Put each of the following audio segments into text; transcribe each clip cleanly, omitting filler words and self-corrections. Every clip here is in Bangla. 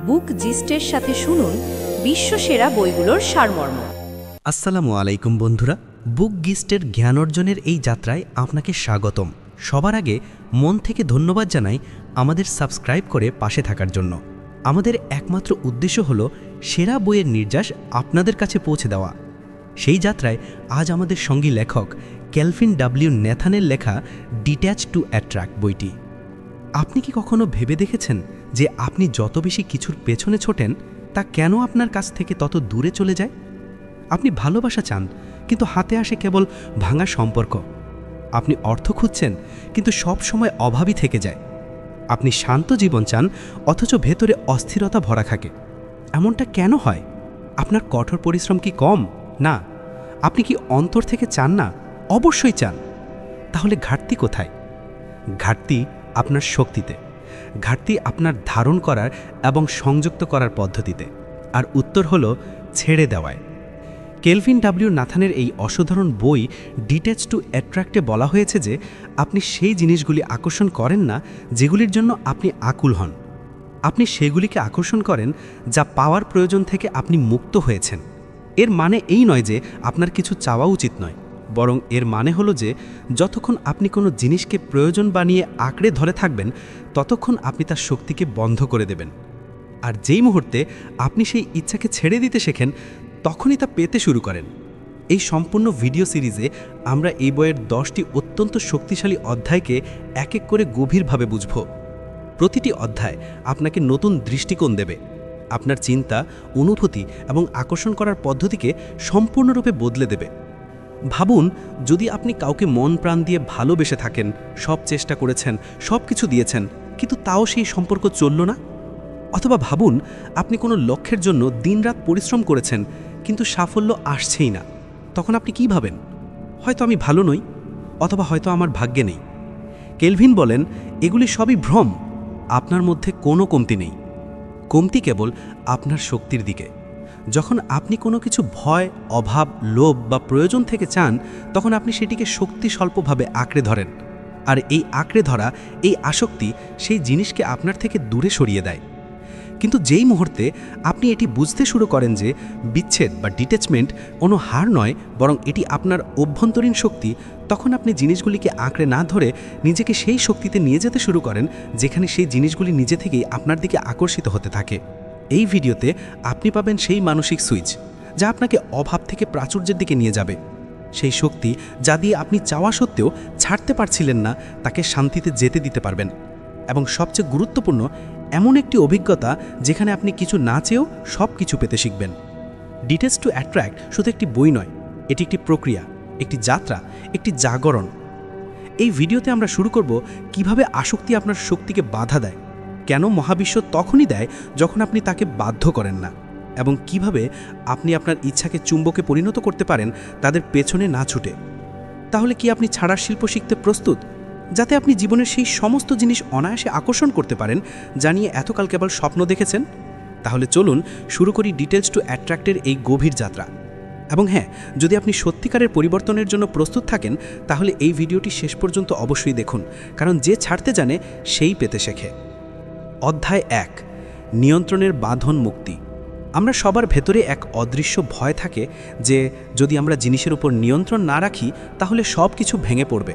বুক জিস্টের সাথে শুনুন বিশ্বসেরা বইগুলোর সারমর্ম। আসসালামু আলাইকুম বন্ধুরা, বুক গিস্টের জ্ঞান অর্জনের এই যাত্রায় আপনাকে স্বাগতম। সবার আগে মন থেকে ধন্যবাদ জানাই আমাদের সাবস্ক্রাইব করে পাশে থাকার জন্য। আমাদের একমাত্র উদ্দেশ্য হলো সেরা বইয়ের নির্যাস আপনাদের কাছে পৌঁছে দেওয়া। সেই যাত্রায় আজ আমাদের সঙ্গী লেখক ক্যালভিন ডব্লিউ ন্যাথানের লেখা ডিট্যাচ টু অ্যাট্রাক্ট বইটি। আপনি কি কখনো ভেবে দেখেছেন যে আপনি যত বেশি কিছুর পেছনে ছোটেন তা কেন আপনার কাছ থেকে তত দূরে চলে যায়? আপনি ভালোবাসা চান কিন্তু হাতে আসে কেবল ভাঙা সম্পর্ক। আপনি অর্থ খুঁজছেন কিন্তু সব সময় অভাবই থেকে যায়। আপনি শান্ত জীবন চান অথচ ভেতরে অস্থিরতা ভরা থাকে। এমনটা কেন হয়? আপনার কঠোর পরিশ্রম কি কম? না। আপনি কি অন্তর থেকে চান না? অবশ্যই চান। তাহলে ঘাটতি কোথায়? ঘাটতি আপনার শক্তিতে, ঘাটতি আপনার ধারণ করার এবং সংযুক্ত করার পদ্ধতিতে, আর উত্তর হলো ছেড়ে দেওয়ায়। ক্যালভিন ডব্লিউ ন্যাথানের এই অসাধারণ বই ডিট্যাচ টু অ্যাট্রাক্টে বলা হয়েছে যে আপনি সেই জিনিসগুলি আকর্ষণ করেন না যেগুলির জন্য আপনি আকুল হন। আপনি সেগুলিকে আকর্ষণ করেন যা পাওয়ার প্রয়োজন থেকে আপনি মুক্ত হয়েছেন। এর মানে এই নয় যে আপনার কিছু চাওয়া উচিত নয়, বরং এর মানে হলো যে যতক্ষণ আপনি কোনো জিনিসকে প্রয়োজন বানিয়ে আঁকড়ে ধরে থাকবেন ততক্ষণ আপনি তার শক্তিকে বন্ধ করে দেবেন। আর যেই মুহূর্তে আপনি সেই ইচ্ছাকে ছেড়ে দিতে শেখেন তখনই তা পেতে শুরু করেন। এই সম্পূর্ণ ভিডিও সিরিজে আমরা এই বইয়ের 10টি অত্যন্ত শক্তিশালী অধ্যায়কে এক এক করে গভীরভাবে বুঝব। প্রতিটি অধ্যায় আপনাকে নতুন দৃষ্টিকোণ দেবে, আপনার চিন্তা, অনুভূতি এবং আকর্ষণ করার পদ্ধতিকে সম্পূর্ণরূপে বদলে দেবে। ভাবুন, যদি আপনি কাউকে মন প্রাণ দিয়ে ভালোবেসে থাকেন, সব চেষ্টা করেছেন, সব কিছু দিয়েছেন, কিন্তু তাও সেই সম্পর্ক চলল না। অথবা ভাবুন, আপনি কোনো লক্ষ্যের জন্য দিনরাত পরিশ্রম করেছেন কিন্তু সাফল্য আসছেই না। তখন আপনি কি ভাবেন? হয়তো আমি ভালো নই, অথবা হয়তো আমার ভাগ্যে নেই। ক্যালভিন বলেন এগুলি সবই ভ্রম। আপনার মধ্যে কোনো কমতি নেই। কমতি কেবল আপনার শক্তির দিকে। যখন আপনি কোনো কিছু ভয়, অভাব, লোভ বা প্রয়োজন থেকে চান তখন আপনি সেটিকে শক্তি স্বল্পভাবে আঁকড়ে ধরেন। আর এই আঁকড়ে ধরা, এই আসক্তি সেই জিনিসকে আপনার থেকে দূরে সরিয়ে দেয়। কিন্তু যেই মুহূর্তে আপনি এটি বুঝতে শুরু করেন যে বিচ্ছেদ বা ডিট্যাচমেন্ট কোনো হার নয়, বরং এটি আপনার অভ্যন্তরীণ শক্তি, তখন আপনি জিনিসগুলিকে আঁকড়ে না ধরে নিজেকে সেই শক্তিতে নিয়ে যেতে শুরু করেন যেখানে সেই জিনিসগুলি নিজে থেকেই আপনার দিকে আকর্ষিত হতে থাকে। এই ভিডিওতে আপনি পাবেন সেই মানসিক সুইচ যা আপনাকে অভাব থেকে প্রাচুর্যের দিকে নিয়ে যাবে। সেই শক্তি যা দিয়ে আপনি চাওয়া সত্ত্বেও ছাড়তে পারছিলেন না, তাকে শান্তিতে যেতে দিতে পারবেন। এবং সবচেয়ে গুরুত্বপূর্ণ, এমন একটি অভিজ্ঞতা যেখানে আপনি কিছু না চেয়েও সব কিছু পেতে শিখবেন। ডিট্যাচ টু অ্যাট্রাক্ট শুধু একটি বই নয়, এটি একটি প্রক্রিয়া, একটি যাত্রা, একটি জাগরণ। এই ভিডিওতে আমরা শুরু করব কিভাবে আসক্তি আপনার শক্তিকে বাধা দেয়, কেন মহাবিশ্ব তখনই দেয় যখন আপনি তাকে বাধ্য করেন না, এবং কিভাবে আপনি আপনার ইচ্ছাকে চুম্বকে পরিণত করতে পারেন তাদের পেছনে না ছুটে। তাহলে কি আপনি ছাড়ার শিল্প শিখতে প্রস্তুত, যাতে আপনি জীবনের সেই সমস্ত জিনিস অনায়াসে আকর্ষণ করতে পারেন যা নিয়ে এতকাল কেবল স্বপ্ন দেখেছেন? তাহলে চলুন শুরু করি ডিটেলস টু অ্যাট্রাক্টের এই গভীর যাত্রা। এবং হ্যাঁ, যদি আপনি সত্যিকারের পরিবর্তনের জন্য প্রস্তুত থাকেন তাহলে এই ভিডিওটি শেষ পর্যন্ত অবশ্যই দেখুন, কারণ যে ছাড়তে জানে সেই পেতে শেখে। অধ্যায় 1, নিয়ন্ত্রণের বাঁধন মুক্তি। আমরা সবার ভেতরে এক অদৃশ্য ভয় থাকে যে যদি আমরা জিনিসের উপর নিয়ন্ত্রণ না রাখি তাহলে সব কিছু ভেঙে পড়বে।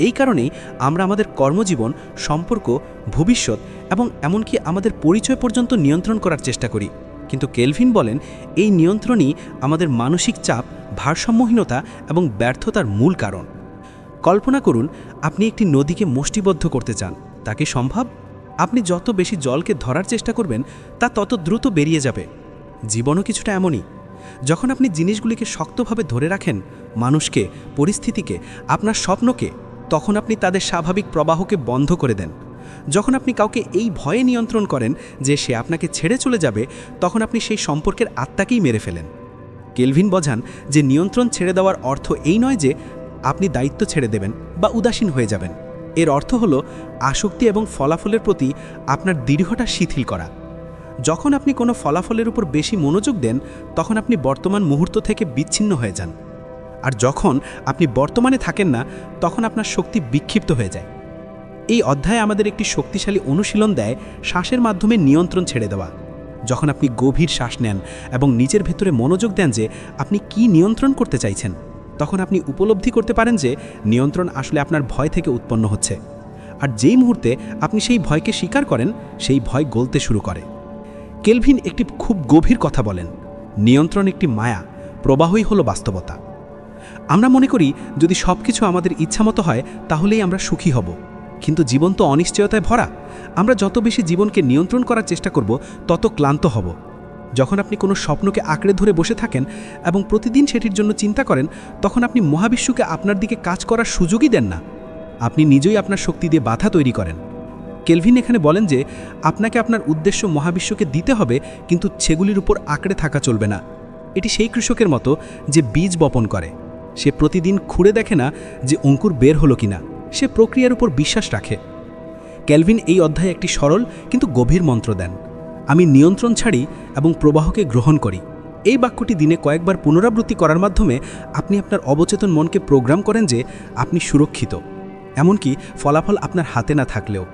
এই কারণেই আমরা আমাদের কর্মজীবন, সম্পর্ক, ভবিষ্যৎ এবং এমনকি আমাদের পরিচয় পর্যন্ত নিয়ন্ত্রণ করার চেষ্টা করি। কিন্তু ক্যালভিন বলেন এই নিয়ন্ত্রণই আমাদের মানসিক চাপ, ভারসাম্যহীনতা এবং ব্যর্থতার মূল কারণ। কল্পনা করুন, আপনি একটি নদীকে মুষ্টিবদ্ধ করতে চান। তা কি সম্ভব? আপনি যত বেশি জলকে ধরার চেষ্টা করবেন তা তত দ্রুত বেরিয়ে যাবে। জীবনও কিছুটা এমনই। যখন আপনি জিনিসগুলিকে শক্তভাবে ধরে রাখেন, মানুষকে, পরিস্থিতিকে, আপনার স্বপ্নকে, তখন আপনি তাদের স্বাভাবিক প্রবাহকে বন্ধ করে দেন। যখন আপনি কাউকে এই ভয়ে নিয়ন্ত্রণ করেন যে সে আপনাকে ছেড়ে চলে যাবে, তখন আপনি সেই সম্পর্কের আত্মাকেই মেরে ফেলেন। ক্যালভিন বোঝান যে নিয়ন্ত্রণ ছেড়ে দেওয়ার অর্থ এই নয় যে আপনি দায়িত্ব ছেড়ে দেবেন বা উদাসীন হয়ে যাবেন। এর অর্থ হলো আসক্তি এবং ফলাফলের প্রতি আপনার দৃঢ়তা শিথিল করা। যখন আপনি কোনো ফলাফলের উপর বেশি মনোযোগ দেন তখন আপনি বর্তমান মুহূর্ত থেকে বিচ্ছিন্ন হয়ে যান। আর যখন আপনি বর্তমানে থাকেন না তখন আপনার শক্তি বিক্ষিপ্ত হয়ে যায়। এই অধ্যায়ে আমাদের একটি শক্তিশালী অনুশীলন দেয় শ্বাসের মাধ্যমে নিয়ন্ত্রণ ছেড়ে দেওয়া। যখন আপনি গভীর শ্বাস নেন এবং নিজের ভেতরে মনোযোগ দেন যে আপনি কি নিয়ন্ত্রণ করতে চাইছেন, তখন আপনি উপলব্ধি করতে পারেন যে নিয়ন্ত্রণ আসলে আপনার ভয় থেকে উৎপন্ন হচ্ছে। আর যেই মুহূর্তে আপনি সেই ভয়কে স্বীকার করেন, সেই ভয় গলতে শুরু করে। কেলভিন একটি খুব গভীর কথা বলেন, নিয়ন্ত্রণ একটি মায়া, প্রবাহই হলো বাস্তবতা। আমরা মনে করি যদি সব কিছু আমাদের ইচ্ছামতো হয় তাহলেই আমরা সুখী হব, কিন্তু জীবন তো অনিশ্চয়তায় ভরা। আমরা যত বেশি জীবনকে নিয়ন্ত্রণ করার চেষ্টা করব, তত ক্লান্ত হব। যখন আপনি কোনো স্বপ্নকে আঁকড়ে ধরে বসে থাকেন এবং প্রতিদিন সেটির জন্য চিন্তা করেন, তখন আপনি মহাবিশ্বকে আপনার দিকে কাজ করার সুযোগই দেন না। আপনি নিজেই আপনার শক্তি দিয়ে বাধা তৈরি করেন। কেলভিন এখানে বলেন যে আপনাকে আপনার উদ্দেশ্য মহাবিশ্বকে দিতে হবে, কিন্তু সেগুলির উপর আঁকড়ে থাকা চলবে না। এটি সেই কৃষকের মতো যে বীজ বপন করে। সে প্রতিদিন খুঁড়ে দেখে না যে অঙ্কুর বের হলো কিনা, সে প্রক্রিয়ার উপর বিশ্বাস রাখে। কেলভিন এই অধ্যায়ে একটি সরল কিন্তু গভীর মন্ত্র দেন, আমি নিয়ন্ত্রণ ছাড়ি এবং প্রবাহকে গ্রহণ করি। এই বাক্যটি দিনে কয়েকবার পুনরাবৃত্তি করার মাধ্যমে আপনি আপনার অবচেতন মনকে প্রোগ্রাম করেন যে আপনি সুরক্ষিত, এমনকি ফলাফল আপনার হাতে না থাকলেও।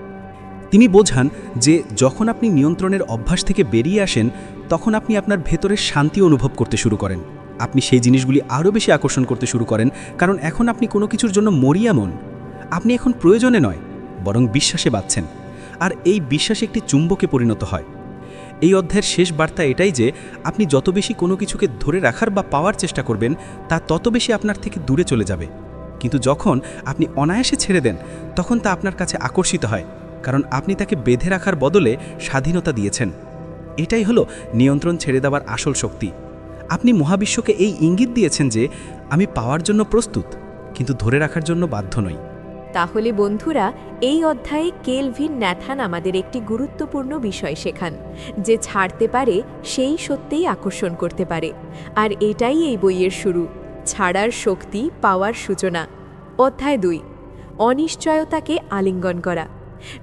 তিনি বোঝান যে যখন আপনি নিয়ন্ত্রণের অভ্যাস থেকে বেরিয়ে আসেন, তখন আপনি আপনার ভেতরের শান্তি অনুভব করতে শুরু করেন। আপনি সেই জিনিসগুলি আরও বেশি আকর্ষণ করতে শুরু করেন, কারণ এখন আপনি কোনো কিছুর জন্য মরিয়া মন। আপনি এখন প্রয়োজনে নয়, বরং বিশ্বাসে বাঁচছেন, আর এই বিশ্বাস একটি চুম্বকে পরিণত হয়। এই অধ্যায়ের শেষ বার্তা এটাই যে আপনি যত বেশি কোনো কিছুকে ধরে রাখার বা পাওয়ার চেষ্টা করবেন, তা তত বেশি আপনার থেকে দূরে চলে যাবে। কিন্তু যখন আপনি অনায়াসে ছেড়ে দেন, তখন তা আপনার কাছে আকর্ষিত হয়, কারণ আপনি তাকে বেঁধে রাখার বদলে স্বাধীনতা দিয়েছেন। এটাই হলো নিয়ন্ত্রণ ছেড়ে দেওয়ার আসল শক্তি। আপনি মহাবিশ্বকে এই ইঙ্গিত দিয়েছেন যে আমি পাওয়ার জন্য প্রস্তুত, কিন্তু ধরে রাখার জন্য বাধ্য নই। তাহলে বন্ধুরা, এই অধ্যায়ে কেলভিন ন্যাথান আমাদের একটি গুরুত্বপূর্ণ বিষয় শেখান, যে ছাড়তে পারে সেই সত্যিই আকর্ষণ করতে পারে। আর এটাই এই বইয়ের শুরু, ছাড়ার শক্তি পাওয়ার সূচনা। অধ্যায় 2, অনিশ্চয়তাকে আলিঙ্গন করা।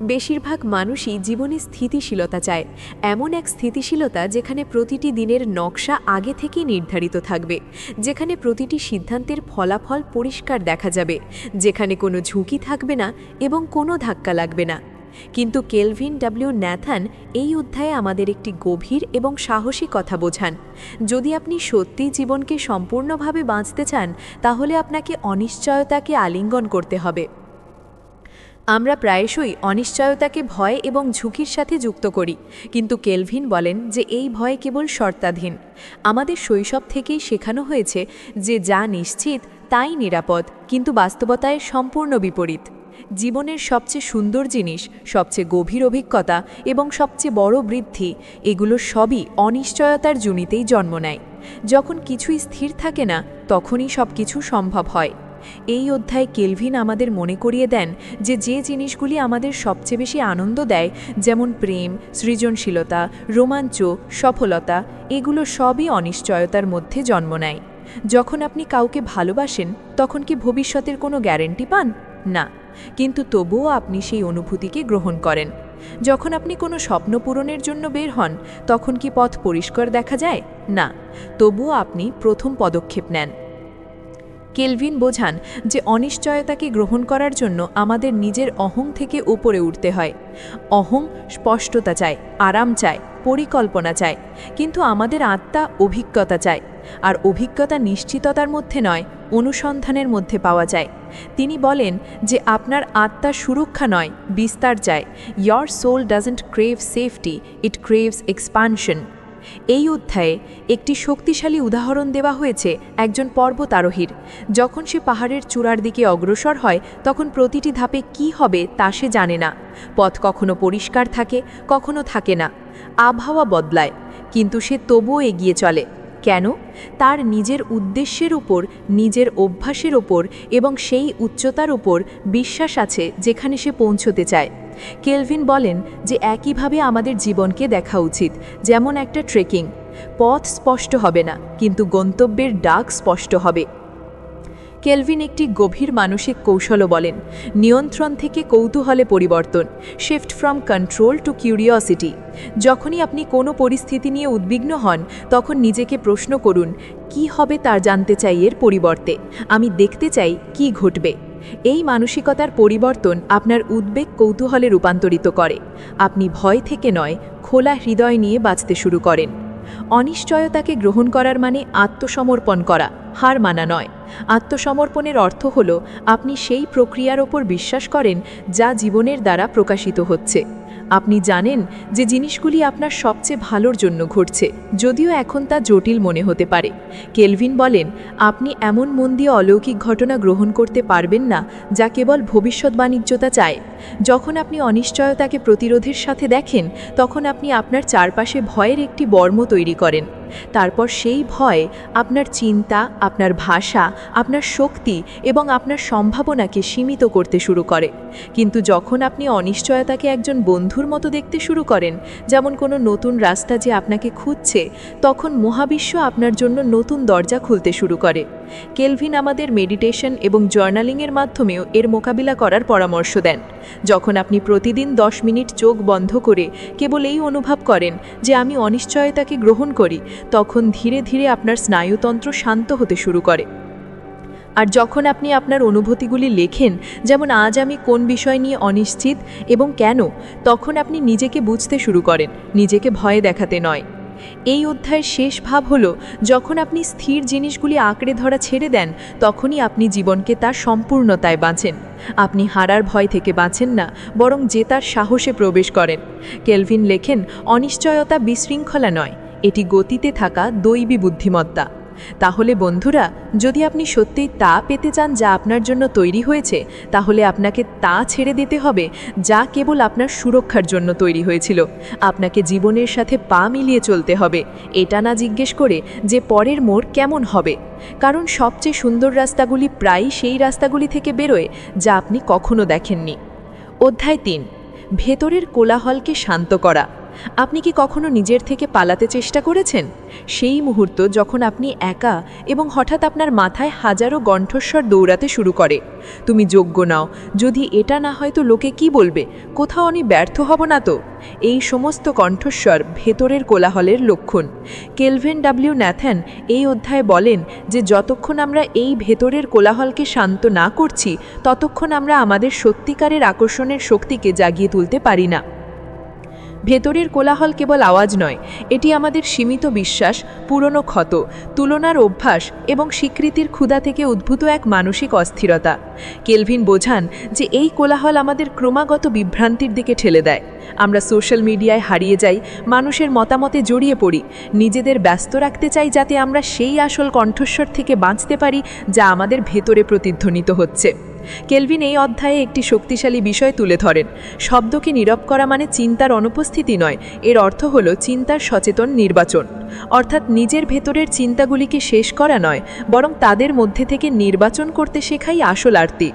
বেশিরভাগ মানুষই জীবনে স্থিতিশীলতা চায়, এমন এক স্থিতিশীলতা যেখানে প্রতিটি দিনের নকশা আগে থেকেই নির্ধারিত থাকবে, যেখানে প্রতিটি সিদ্ধান্তের ফলাফল পরিষ্কার দেখা যাবে, যেখানে কোনো ঝুঁকি থাকবে না এবং কোনো ধাক্কা লাগবে না। কিন্তু কেলভিন ডব্লিউ ন্যাথান এই অধ্যায়ে আমাদের একটি গভীর এবং সাহসী কথা বোঝান। যদি আপনি সত্যিই জীবনকে সম্পূর্ণভাবে বাঁচতে চান, তাহলে আপনাকে অনিশ্চয়তাকে আলিঙ্গন করতে হবে। আমরা প্রায়শই অনিশ্চয়তাকে ভয় এবং ঝুঁকির সাথে যুক্ত করি, কিন্তু কেলভিন বলেন যে এই ভয় কেবল শর্তাধীন। আমাদের শৈশব থেকেই শেখানো হয়েছে যে যা নিশ্চিত তাই নিরাপদ, কিন্তু বাস্তবতায় সম্পূর্ণ বিপরীত। জীবনের সবচেয়ে সুন্দর জিনিস, সবচেয়ে গভীর অভিজ্ঞতা এবং সবচেয়ে বড় বৃদ্ধি, এগুলো সবই অনিশ্চয়তার জুনিতেই জন্ম নেয়। যখন কিছুই স্থির থাকে না, তখনই সব কিছু সম্ভব হয়। এই অধ্যায়ে কেলভিন আমাদের মনে করিয়ে দেন যে জিনিসগুলি আমাদের সবচেয়ে বেশি আনন্দ দেয়, যেমন প্রেম, সৃজনশীলতা, রোমাঞ্চ, সফলতা, এগুলো সবই অনিশ্চয়তার মধ্যে জন্ম নেয়। যখন আপনি কাউকে ভালোবাসেন, তখন কি ভবিষ্যতের কোনো গ্যারেন্টি পান? না, কিন্তু তবুও আপনি সেই অনুভূতিকে গ্রহণ করেন। যখন আপনি কোনো স্বপ্ন পূরণের জন্য বের হন, তখন কি পথ পরিষ্কার দেখা যায়? না, তবুও আপনি প্রথম পদক্ষেপ নেন। কেলভিন বোঝান যে অনিশ্চয়তাকে গ্রহণ করার জন্য আমাদের নিজের অহং থেকে উপরে উঠতে হয়। অহং স্পষ্টতা চায়, আরাম চায়, পরিকল্পনা চায়, কিন্তু আমাদের আত্মা অভিজ্ঞতা চায়, আর অভিজ্ঞতা নিশ্চিততার মধ্যে নয়, অনুসন্ধানের মধ্যে পাওয়া যায়। তিনি বলেন যে আপনার আত্মা সুরক্ষা নয়, বিস্তার চায়। Your soul doesn't crave safety, it craves expansion. এই অধ্যায়ে একটি শক্তিশালী উদাহরণ দেওয়া হয়েছে একজন পর্বতারোহীর। যখন সে পাহাড়ের চূড়ার দিকে অগ্রসর হয়, তখন প্রতিটি ধাপে কি হবে তা সে জানে না। পথ কখনো পরিষ্কার থাকে, কখনো থাকে না, আবহাওয়া বদলায়, কিন্তু সে তবুও এগিয়ে চলে। কেন? তার নিজের উদ্দেশ্যের উপর, নিজের অভ্যাসের উপর এবং সেই উচ্চতার উপর বিশ্বাস আছে যেখানে সে পৌঁছতে চায়। কেলভিন বলেন যে একইভাবে আমাদের জীবনকে দেখা উচিত, যেমন একটা ট্রেকিং। পথ স্পষ্ট হবে না, কিন্তু গন্তব্যের ডাক স্পষ্ট হবে। কেলভিন একটি গভীর মানসিক কৌশলও বলেন, নিয়ন্ত্রণ থেকে কৌতূহলে পরিবর্তন, shift from control to curiosity. যখনই আপনি কোনো পরিস্থিতি নিয়ে উদ্বিগ্ন হন, তখন নিজেকে প্রশ্ন করুন, কি হবে তার জানতে চাই এর পরিবর্তে আমি দেখতে চাই কি ঘটবে। এই মানসিকতার পরিবর্তন আপনার উদ্বেগ কৌতূহলে রূপান্তরিত করে। আপনি ভয় থেকে নয়, খোলা হৃদয় নিয়ে বাঁচতে শুরু করেন। অনিশ্চয়তাকে গ্রহণ করার মানে আত্মসমর্পণ করা, হার মানা নয়। আত্মসমর্পণের অর্থ হল আপনি সেই প্রক্রিয়ার ওপর বিশ্বাস করেন যা জীবনের দ্বারা প্রকাশিত হচ্ছে। আপনি জানেন যে জিনিসগুলি আপনার সবচেয়ে ভালোর জন্য ঘটছে, যদিও এখন তা জটিল মনে হতে পারে। কেলভিন বলেন, আপনি এমন মন দিয়ে অলৌকিক ঘটনা গ্রহণ করতে পারবেন না যা কেবল ভবিষ্যৎবাণিজ্যতা চায়। যখন আপনি অনিশ্চয়তাকে প্রতিরোধের সাথে দেখেন, তখন আপনি আপনার চারপাশে ভয়ের একটি বর্ম তৈরি করেন। তারপর সেই ভয় আপনার চিন্তা, আপনার ভাষা, আপনার শক্তি এবং আপনার সম্ভাবনাকে সীমিত করতে শুরু করে। কিন্তু যখন আপনি অনিশ্চয়তাকে একজন বন্ধুর মতো দেখতে শুরু করেন, যেমন কোনো নতুন রাস্তা যে আপনাকে খুঁজছে, তখন মহাবিশ্ব আপনার জন্য নতুন দরজা খুলতে শুরু করে। কেলভিন আমাদের মেডিটেশন এবং জার্নালিংয়ের মাধ্যমেও এর মোকাবিলা করার পরামর্শ দেন। যখন আপনি প্রতিদিন 10 মিনিট চোখ বন্ধ করে কেবল এই অনুভব করেন যে আমি অনিশ্চয়তাকে গ্রহণ করি, তখন ধীরে ধীরে আপনার স্নায়ুতন্ত্র শান্ত হতে শুরু করে। আর যখন আপনি আপনার অনুভূতিগুলি লেখেন, যেমন আজ আমি কোন বিষয় নিয়ে অনিশ্চিত এবং কেন, তখন আপনি নিজেকে বুঝতে শুরু করেন, নিজেকে ভয় দেখাতে নয়। এই অধ্যায়ের শেষ ভাব হল, যখন আপনি স্থির জিনিসগুলি আঁকড়ে ধরা ছেড়ে দেন, তখনই আপনি জীবনকে তার সম্পূর্ণতায় বাঁচেন। আপনি হারার ভয় থেকে বাঁচেন না, বরং জেতার সাহসে প্রবেশ করেন। কেলভিন লেখেন, অনিশ্চয়তা বিশৃঙ্খলা নয়, এটি গতিতে থাকা দৈবী বুদ্ধিমত্তা। তাহলে বন্ধুরা, যদি আপনি সত্যিই তা পেতে চান যা আপনার জন্য তৈরি হয়েছে, তাহলে আপনাকে তা ছেড়ে দিতে হবে যা কেবল আপনার সুরক্ষার জন্য তৈরি হয়েছিল। আপনাকে জীবনের সাথে পা মিলিয়ে চলতে হবে, এটা না জিজ্ঞেস করে যে পরের মোড় কেমন হবে, কারণ সবচেয়ে সুন্দর রাস্তাগুলি প্রায়ই সেই রাস্তাগুলি থেকে বেরোয় যা আপনি কখনো দেখেননি। অধ্যায় 3, ভেতরের কোলাহলকে শান্ত করা। আপনি কি কখনো নিজের থেকে পালাতে চেষ্টা করেছেন? সেই মুহূর্ত যখন আপনি একা এবং হঠাৎ আপনার মাথায় হাজারো কণ্ঠস্বর দৌড়াতে শুরু করে, তুমি যোগ্য নাও, যদি এটা না হয় তো লোকে কি বলবে, কোথাও আমি ব্যর্থ হব না তো। এই সমস্ত কণ্ঠস্বর ভেতরের কোলাহলের লক্ষণ। কেলভিন ডব্লিউ ন্যাথান এই অধ্যায়ে বলেন যে যতক্ষণ আমরা এই ভেতরের কোলাহলকে শান্ত না করছি, ততক্ষণ আমরা আমাদের সত্যিকারের আকর্ষণের শক্তিকে জাগিয়ে তুলতে পারি না। ভেতরের কোলাহল কেবল আওয়াজ নয়, এটি আমাদের সীমিত বিশ্বাস, পুরনো ক্ষত, তুলনার অভ্যাস এবং স্বীকৃতির ক্ষুধা থেকে উদ্ভূত এক মানসিক অস্থিরতা। কেলভিন বোঝান যে এই কোলাহল আমাদের ক্রমাগত বিভ্রান্তির দিকে ঠেলে দেয়। আমরা সোশ্যাল মিডিয়ায় হারিয়ে যাই, মানুষের মতামতে জড়িয়ে পড়ি, নিজেদের ব্যস্ত রাখতে চাই যাতে আমরা সেই আসল কণ্ঠস্বর থেকে বাঁচতে পারি যা আমাদের ভেতরে প্রতিধ্বনিত হচ্ছে। কেলভিন এই অধ্যায়ে একটি শক্তিশালী বিষয় তুলে ধরেন। শব্দকে নীরব করা মানে চিন্তার অনুপস্থিতি নয়, এর অর্থ হল চিন্তার সচেতন নির্বাচন। অর্থাৎ নিজের ভেতরের চিন্তাগুলিকে শেষ করা নয়, বরং তাদের মধ্যে থেকে নির্বাচন করতে শেখাই আসল আরতি।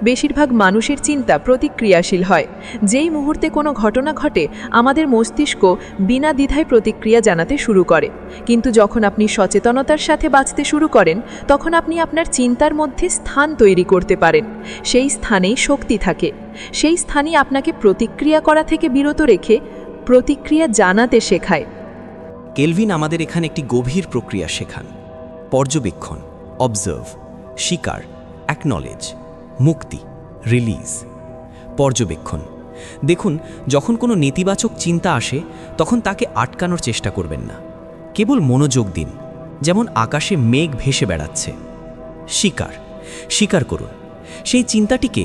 বেশিরভাগ মানুষের চিন্তা প্রতিক্রিয়াশীল হয়। যেই মুহূর্তে কোনো ঘটনা ঘটে, আমাদের মস্তিষ্ক বিনা দ্বিধায় প্রতিক্রিয়া জানাতে শুরু করে। কিন্তু যখন আপনি সচেতনতার সাথে বাঁচতে শুরু করেন, তখন আপনি আপনার চিন্তার মধ্যে স্থান তৈরি করতে পারেন। সেই স্থানেই শক্তি থাকে। সেই স্থানই আপনাকে প্রতিক্রিয়া করা থেকে বিরত রেখে প্রতিক্রিয়া জানাতে শেখায়। কেলভিন আমাদের এখানে একটি গভীর প্রক্রিয়া শেখান: পর্যবেক্ষণ, অবজার্ভ, স্বীকার, অ্যাকনলেজ, মুক্তি, রিলিজ। পর্যবেক্ষণ। দেখুন, যখন কোনো নেতিবাচক চিন্তা আসে, তখন তাকে আটকানোর চেষ্টা করবেন না, কেবল মনোযোগ দিন, যেমন আকাশে মেঘ ভেসে বেড়াচ্ছে। স্বীকার। স্বীকার করুন, সেই চিন্তাটিকে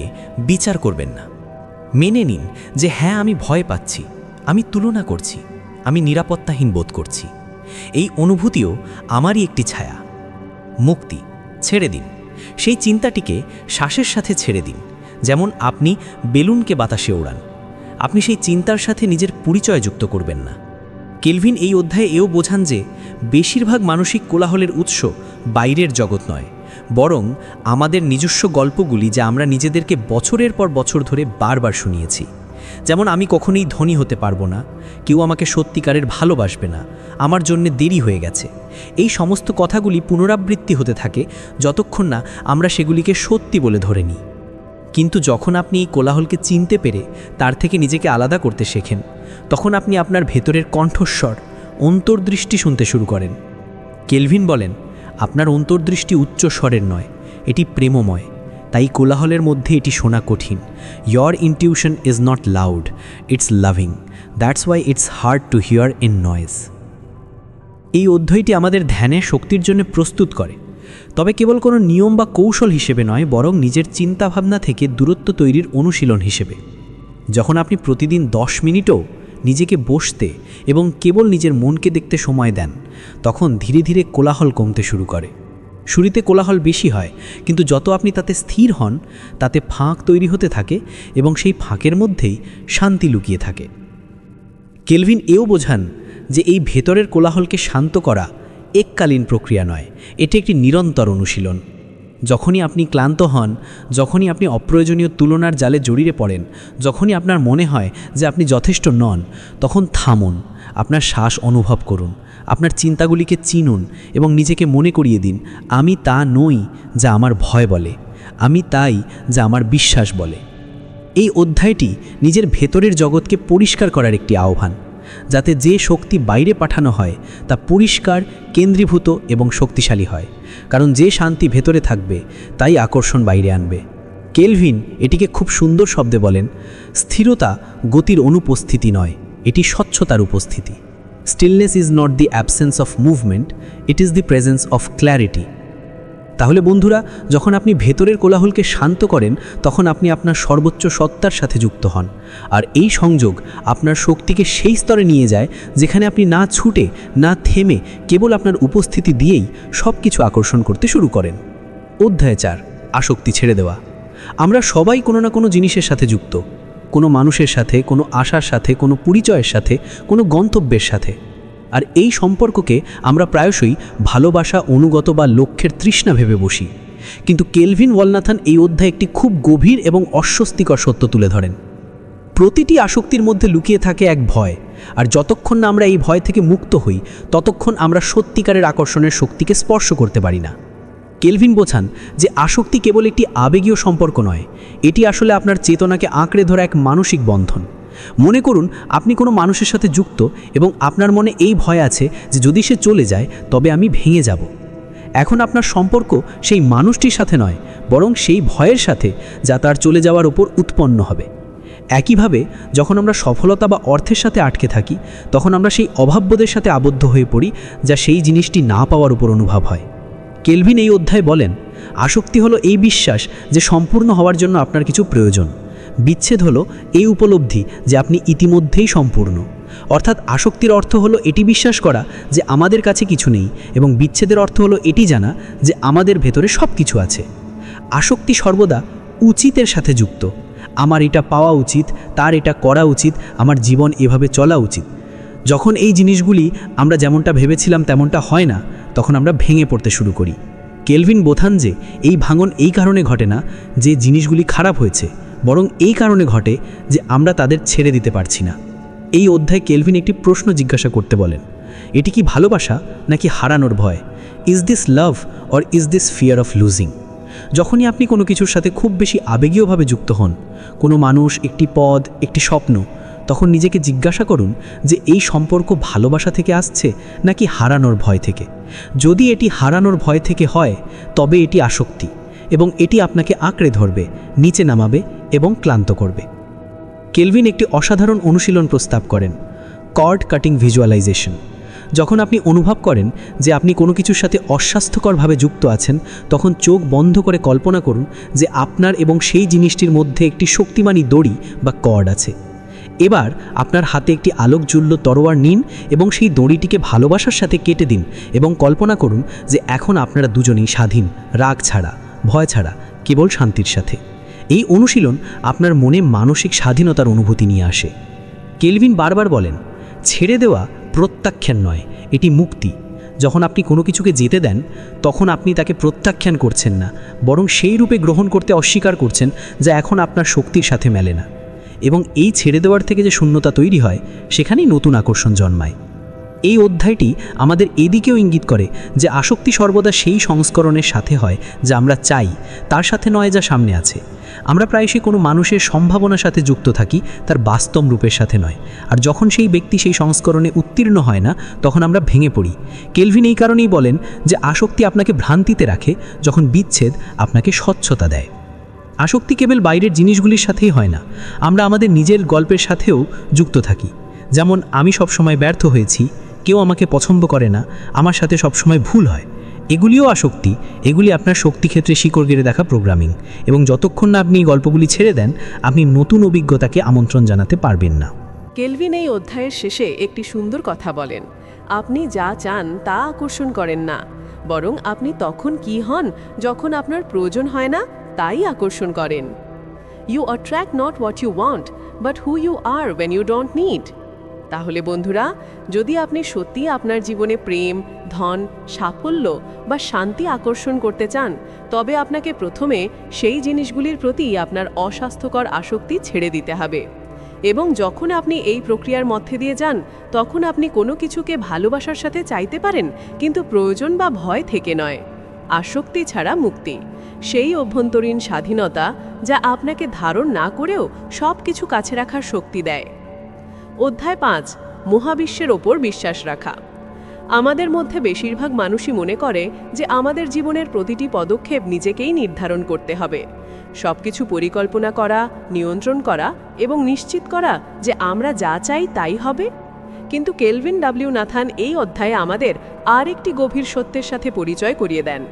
বিচার করবেন না। মেনে নিন যে হ্যাঁ, আমি ভয় পাচ্ছি, আমি তুলনা করছি, আমি নিরাপত্তাহীন বোধ করছি। এই অনুভূতিও আমারই একটি ছায়া। মুক্তি। ছেড়ে দিন, সেই চিন্তাটিকে শ্বাসের সাথে ছেড়ে দিন, যেমন আপনি বেলুনকে বাতাসে ওড়ান। আপনি সেই চিন্তার সাথে নিজের পরিচয় যুক্ত করবেন না। কেলভিন এই অধ্যায়ে এও বোঝান যে বেশিরভাগ মানসিক কোলাহলের উৎস বাইরের জগৎ নয়, বরং আমাদের নিজস্ব গল্পগুলি, যা আমরা নিজেদেরকে বছরের পর বছর ধরে বারবার শুনিয়েছি। যেমন আমি কখনোই ধনী হতে পারবো না, কেউ আমাকে সত্যিকারের ভালোবাসবে না, আমার জন্য দেরি হয়ে গেছে। এই সমস্ত কথাগুলি পুনরাবৃত্তি হতে থাকে যতক্ষণ না আমরা সেগুলিকে সত্যি বলে ধরে নিই। কিন্তু যখন আপনি এই কোলাহলকে চিনতে পেরে তার থেকে নিজেকে আলাদা করতে শেখেন, তখন আপনি আপনার ভেতরের কণ্ঠস্বর, অন্তর্দৃষ্টি শুনতে শুরু করেন। কেলভিন বলেন, আপনার অন্তর্দৃষ্টি উচ্চ স্বরের নয়, এটি প্রেমময়। তাই কোলাহলের মধ্যে এটি শোনা কঠিন। Your intuition is not loud, it's loving, that's why it's hard to here in noise. এই অধ্যায়টি আমাদের ধ্যানের শক্তির জন্য প্রস্তুত করে, তবে কেবল কোনো নিয়ম বা কৌশল হিসেবে নয়, বরং নিজের চিন্তাভাবনা থেকে দূরত্ব তৈরির অনুশীলন হিসেবে। যখন আপনি প্রতিদিন 10 মিনিটও নিজেকে বসতে এবং কেবল নিজের মনকে দেখতে সময় দেন, তখন ধীরে ধীরে কোলাহল কমতে শুরু করে। শুরুতে কোলাহল বেশি হয়, কিন্তু যত আপনি তাতে স্থির হন, তাতে ফাঁক তৈরি হতে থাকে এবং সেই ফাঁকের মধ্যেই শান্তি লুকিয়ে থাকে। কেলভিন এও বোঝান যে এই ভেতরের কোলাহলকে শান্ত করা এককালীন প্রক্রিয়া নয়, এটি একটি নিরন্তর অনুশীলন। যখনই আপনি ক্লান্ত হন, যখনই আপনি অপ্রয়োজনীয় তুলনার জালে জড়িয়ে পড়েন, যখনই আপনার মনে হয় যে আপনি যথেষ্ট নন, তখন থামুন, আপনার শ্বাস অনুভব করুন, আপনার চিন্তাগুলিকে চিনুন এবং নিজেকে মনে করিয়ে দিন, আমি তা নই যা আমার ভয় বলে, আমি তাই যা আমার বিশ্বাস বলে। এই অধ্যায়টি নিজের ভেতরের জগৎকে পরিষ্কার করার একটি আহ্বান, যাতে যে শক্তি বাইরে পাঠানো হয় তা পরিষ্কার, কেন্দ্রীভূত এবং শক্তিশালী হয়। কারণ যে শান্তি ভেতরে থাকবে তাই আকর্ষণ বাইরে আনবে। কেলভিন এটিকে খুব সুন্দর শব্দে বলেন, স্থিরতা গতির অনুপস্থিতি নয়, এটি স্বচ্ছতার উপস্থিতি। Stillness is not the absence of movement, it is the presence of clarity. তাহলে বন্ধুরা, যখন আপনি ভেতরের কোলাহলকে শান্ত করেন, তখন আপনি আপনার সর্বোচ্চ সত্তার সাথে যুক্ত হন। আর এই সংযোগ আপনার শক্তিকে সেই স্তরে নিয়ে যায় যেখানে আপনি না ছুটে, না থেমে, কেবল আপনার উপস্থিতি দিয়েই সব কিছু আকর্ষণ করতে শুরু করেন। অধ্যায় 4, আসক্তি ছেড়ে দেওয়া। আমরা সবাই কোনো না কোনো জিনিসের সাথে যুক্ত, কোনো মানুষের সাথে, কোনো আশার সাথে, কোনো পরিচয়ের সাথে, কোনো গন্তব্যের সাথে। আর এই সম্পর্ককে আমরা প্রায়শই ভালোবাসা, অনুগত বা লক্ষ্যের তৃষ্ণা ভেবে বসি। কিন্তু কেলভিন ওয়ালনাথান এই অধ্যায়ে একটি খুব গভীর এবং অস্বস্তিকর সত্য তুলে ধরেন। প্রতিটি আসক্তির মধ্যে লুকিয়ে থাকে এক ভয়, আর যতক্ষণ না আমরা এই ভয় থেকে মুক্ত হই, ততক্ষণ আমরা সত্যিকারের আকর্ষণের শক্তিকে স্পর্শ করতে পারি না। কেলভিন বোঝান যে আসক্তি কেবল একটি আবেগীয় সম্পর্ক নয়, এটি আসলে আপনার চেতনাকে আঁকড়ে ধরা এক মানসিক বন্ধন। মনে করুন আপনি কোনো মানুষের সাথে যুক্ত এবং আপনার মনে এই ভয় আছে যে যদি সে চলে যায় তবে আমি ভেঙে যাব। এখন আপনার সম্পর্ক সেই মানুষটির সাথে নয়, বরং সেই ভয়ের সাথে যা তার চলে যাওয়ার উপর উৎপন্ন হবে। একইভাবে যখন আমরা সফলতা বা অর্থের সাথে আটকে থাকি, তখন আমরা সেই অভাববোধের সাথে আবদ্ধ হয়ে পড়ি যা সেই জিনিসটি না পাওয়ার উপর অনুভব হয়। কেলভিন এই অধ্যায়ে বলেন, আসক্তি হলো এই বিশ্বাস যে সম্পূর্ণ হওয়ার জন্য আপনার কিছু প্রয়োজন। বিচ্ছেদ হলো এই উপলব্ধি যে আপনি ইতিমধ্যেই সম্পূর্ণ। অর্থাৎ আসক্তির অর্থ হলো এটি বিশ্বাস করা যে আমাদের কাছে কিছু নেই, এবং বিচ্ছেদের অর্থ হলো এটি জানা যে আমাদের ভেতরে সব কিছু আছে। আসক্তি সর্বদা উচিতের সাথে যুক্ত। আমার এটা পাওয়া উচিত, তার এটা করা উচিত, আমার জীবন এভাবে চলা উচিত। যখন এই জিনিসগুলি আমরা যেমনটা ভেবেছিলাম তেমনটা হয় না, তখন আমরা ভেঙে পড়তে শুরু করি। কেলভিন বোঝান যে এই ভাঙন এই কারণে ঘটে না যে জিনিসগুলি খারাপ হয়েছে, বরং এই কারণে ঘটে যে আমরা তাদের ছেড়ে দিতে পারছি না। এই অধ্যায়ে কেলভিন একটি প্রশ্ন জিজ্ঞাসা করতে বলেন, এটি কি ভালোবাসা নাকি হারানোর ভয়? Is this love or is this fear of losing? যখনই আপনি কোনো কিছুর সাথে খুব বেশি আবেগীয়ভাবে যুক্ত হন, কোনো মানুষ, একটি পদ, একটি স্বপ্ন, তখন নিজেকে জিজ্ঞাসা করুন যে এই সম্পর্ক ভালোবাসা থেকে আসছে নাকি হারানোর ভয় থেকে। যদি এটি হারানোর ভয় থেকে হয়, তবে এটি আসক্তি, এবং এটি আপনাকে আঁকড়ে ধরবে, নিচে নামাবে এবং ক্লান্ত করবে। কেলভিন একটি অসাধারণ অনুশীলন প্রস্তাব করেন, কর্ড কাটিং ভিজুয়ালাইজেশন। যখন আপনি অনুভব করেন যে আপনি কোনো কিছুর সাথে অস্বাস্থ্যকরভাবে যুক্ত আছেন, তখন চোখ বন্ধ করে কল্পনা করুন যে আপনার এবং সেই জিনিসটির মধ্যে একটি শক্তিমানী দড়ি বা কর্ড আছে। এবার আপনার হাতে একটি আলোকজ্বল্য তরোয়ার নিন এবং সেই দড়িটিকে ভালোবাসার সাথে কেটে দিন, এবং কল্পনা করুন যে এখন আপনারা দুজনেই স্বাধীন, রাগ ছাড়া, ভয় ছাড়া, কেবল শান্তির সাথে। এই অনুশীলন আপনার মনে মানসিক স্বাধীনতার অনুভূতি নিয়ে আসে। কেলভিন বারবার বলেন, ছেড়ে দেওয়া প্রত্যাখ্যান নয়, এটি মুক্তি। যখন আপনি কোনো কিছুকে যেতে দেন, তখন আপনি তাকে প্রত্যাখ্যান করছেন না, বরং সেই রূপে গ্রহণ করতে অস্বীকার করছেন যা এখন আপনার শক্তির সাথে মেলে না। এবং এই ছেড়ে দেওয়ার থেকে যে শূন্যতা তৈরি হয়, সেখানেই নতুন আকর্ষণ জন্মায়। এই অধ্যায়টি আমাদের এদিকেও ইঙ্গিত করে যে আসক্তি সর্বদা সেই সংস্করণের সাথে হয় যা আমরা চাই, তার সাথে নয় যা সামনে আছে। আমরা প্রায়শই কোনো মানুষের সম্ভাবনার সাথে যুক্ত থাকি, তার বাস্তব রূপের সাথে নয়। আর যখন সেই ব্যক্তি সেই সংস্করণে উত্তীর্ণ হয় না, তখন আমরা ভেঙে পড়ি। কেলভিন এই কারণেই বলেন যে আসক্তি আপনাকে ভ্রান্তিতে রাখে, যখন বিচ্ছেদ আপনাকে স্বচ্ছতা দেয়। আসক্তি কেবল বাইরের জিনিসগুলির সাথেই হয় না, আমরা আমাদের নিজের গল্পের সাথেও যুক্ত থাকি। যেমন আমি সবসময় ব্যর্থ হয়েছি, কেউ আমাকে পছন্দ করে না, আমার সাথে সবসময় ভুল হয়। এগুলিও আসক্তি, এগুলি আপনার শক্তি ক্ষেত্রে শিকড় গেড়ে দেখা প্রোগ্রামিং, এবং যতক্ষণ না আপনি এই গল্পগুলি ছেড়ে দেন, আপনি নতুন অভিজ্ঞতাকে আমন্ত্রণ জানাতে পারবেন না। কেলভিন এই অধ্যায়ের শেষে একটি সুন্দর কথা বলেন, আপনি যা চান তা আকর্ষণ করেন না, বরং আপনি তখন কি হন যখন আপনার প্রয়োজন হয় না তাই আকর্ষণ করেন। You attract not what you want, but who you are when you don't need. তাহলে বন্ধুরা, যদি আপনি সত্যি আপনার জীবনে প্রেম, ধন, সাফল্য বা শান্তি আকর্ষণ করতে চান, তবে আপনাকে প্রথমে সেই জিনিসগুলির প্রতি আপনার অস্বাস্থ্যকর আসক্তি ছেড়ে দিতে হবে। এবং যখন আপনি এই প্রক্রিয়ার মধ্যে দিয়ে যান, তখন আপনি কোনো কিছুকে ভালোবাসার সাথে চাইতে পারেন, কিন্তু প্রয়োজন বা ভয় থেকে নয়। আসক্তি ছাড়া মুক্তি, সেই অভ্যন্তরীণ স্বাধীনতা যা আপনাকে ধারণ না করেও সব কিছু কাছে রাখার শক্তি দেয়। অধ্যায় 5, মহাবিশ্বের ওপর বিশ্বাস রাখা। আমাদের মধ্যে বেশিরভাগ মানুষই মনে করে যে আমাদের জীবনের প্রতিটি পদক্ষেপ নিজেকেই নির্ধারণ করতে হবে। সবকিছু পরিকল্পনা করা, নিয়ন্ত্রণ করা এবং নিশ্চিত করা যে আমরা যা চাই তাই হবে। কিন্তু কেলভিন ডব্লিউ নাথান এই অধ্যায়ে আমাদের আর একটি গভীর সত্যের সাথে পরিচয় করিয়ে দেন।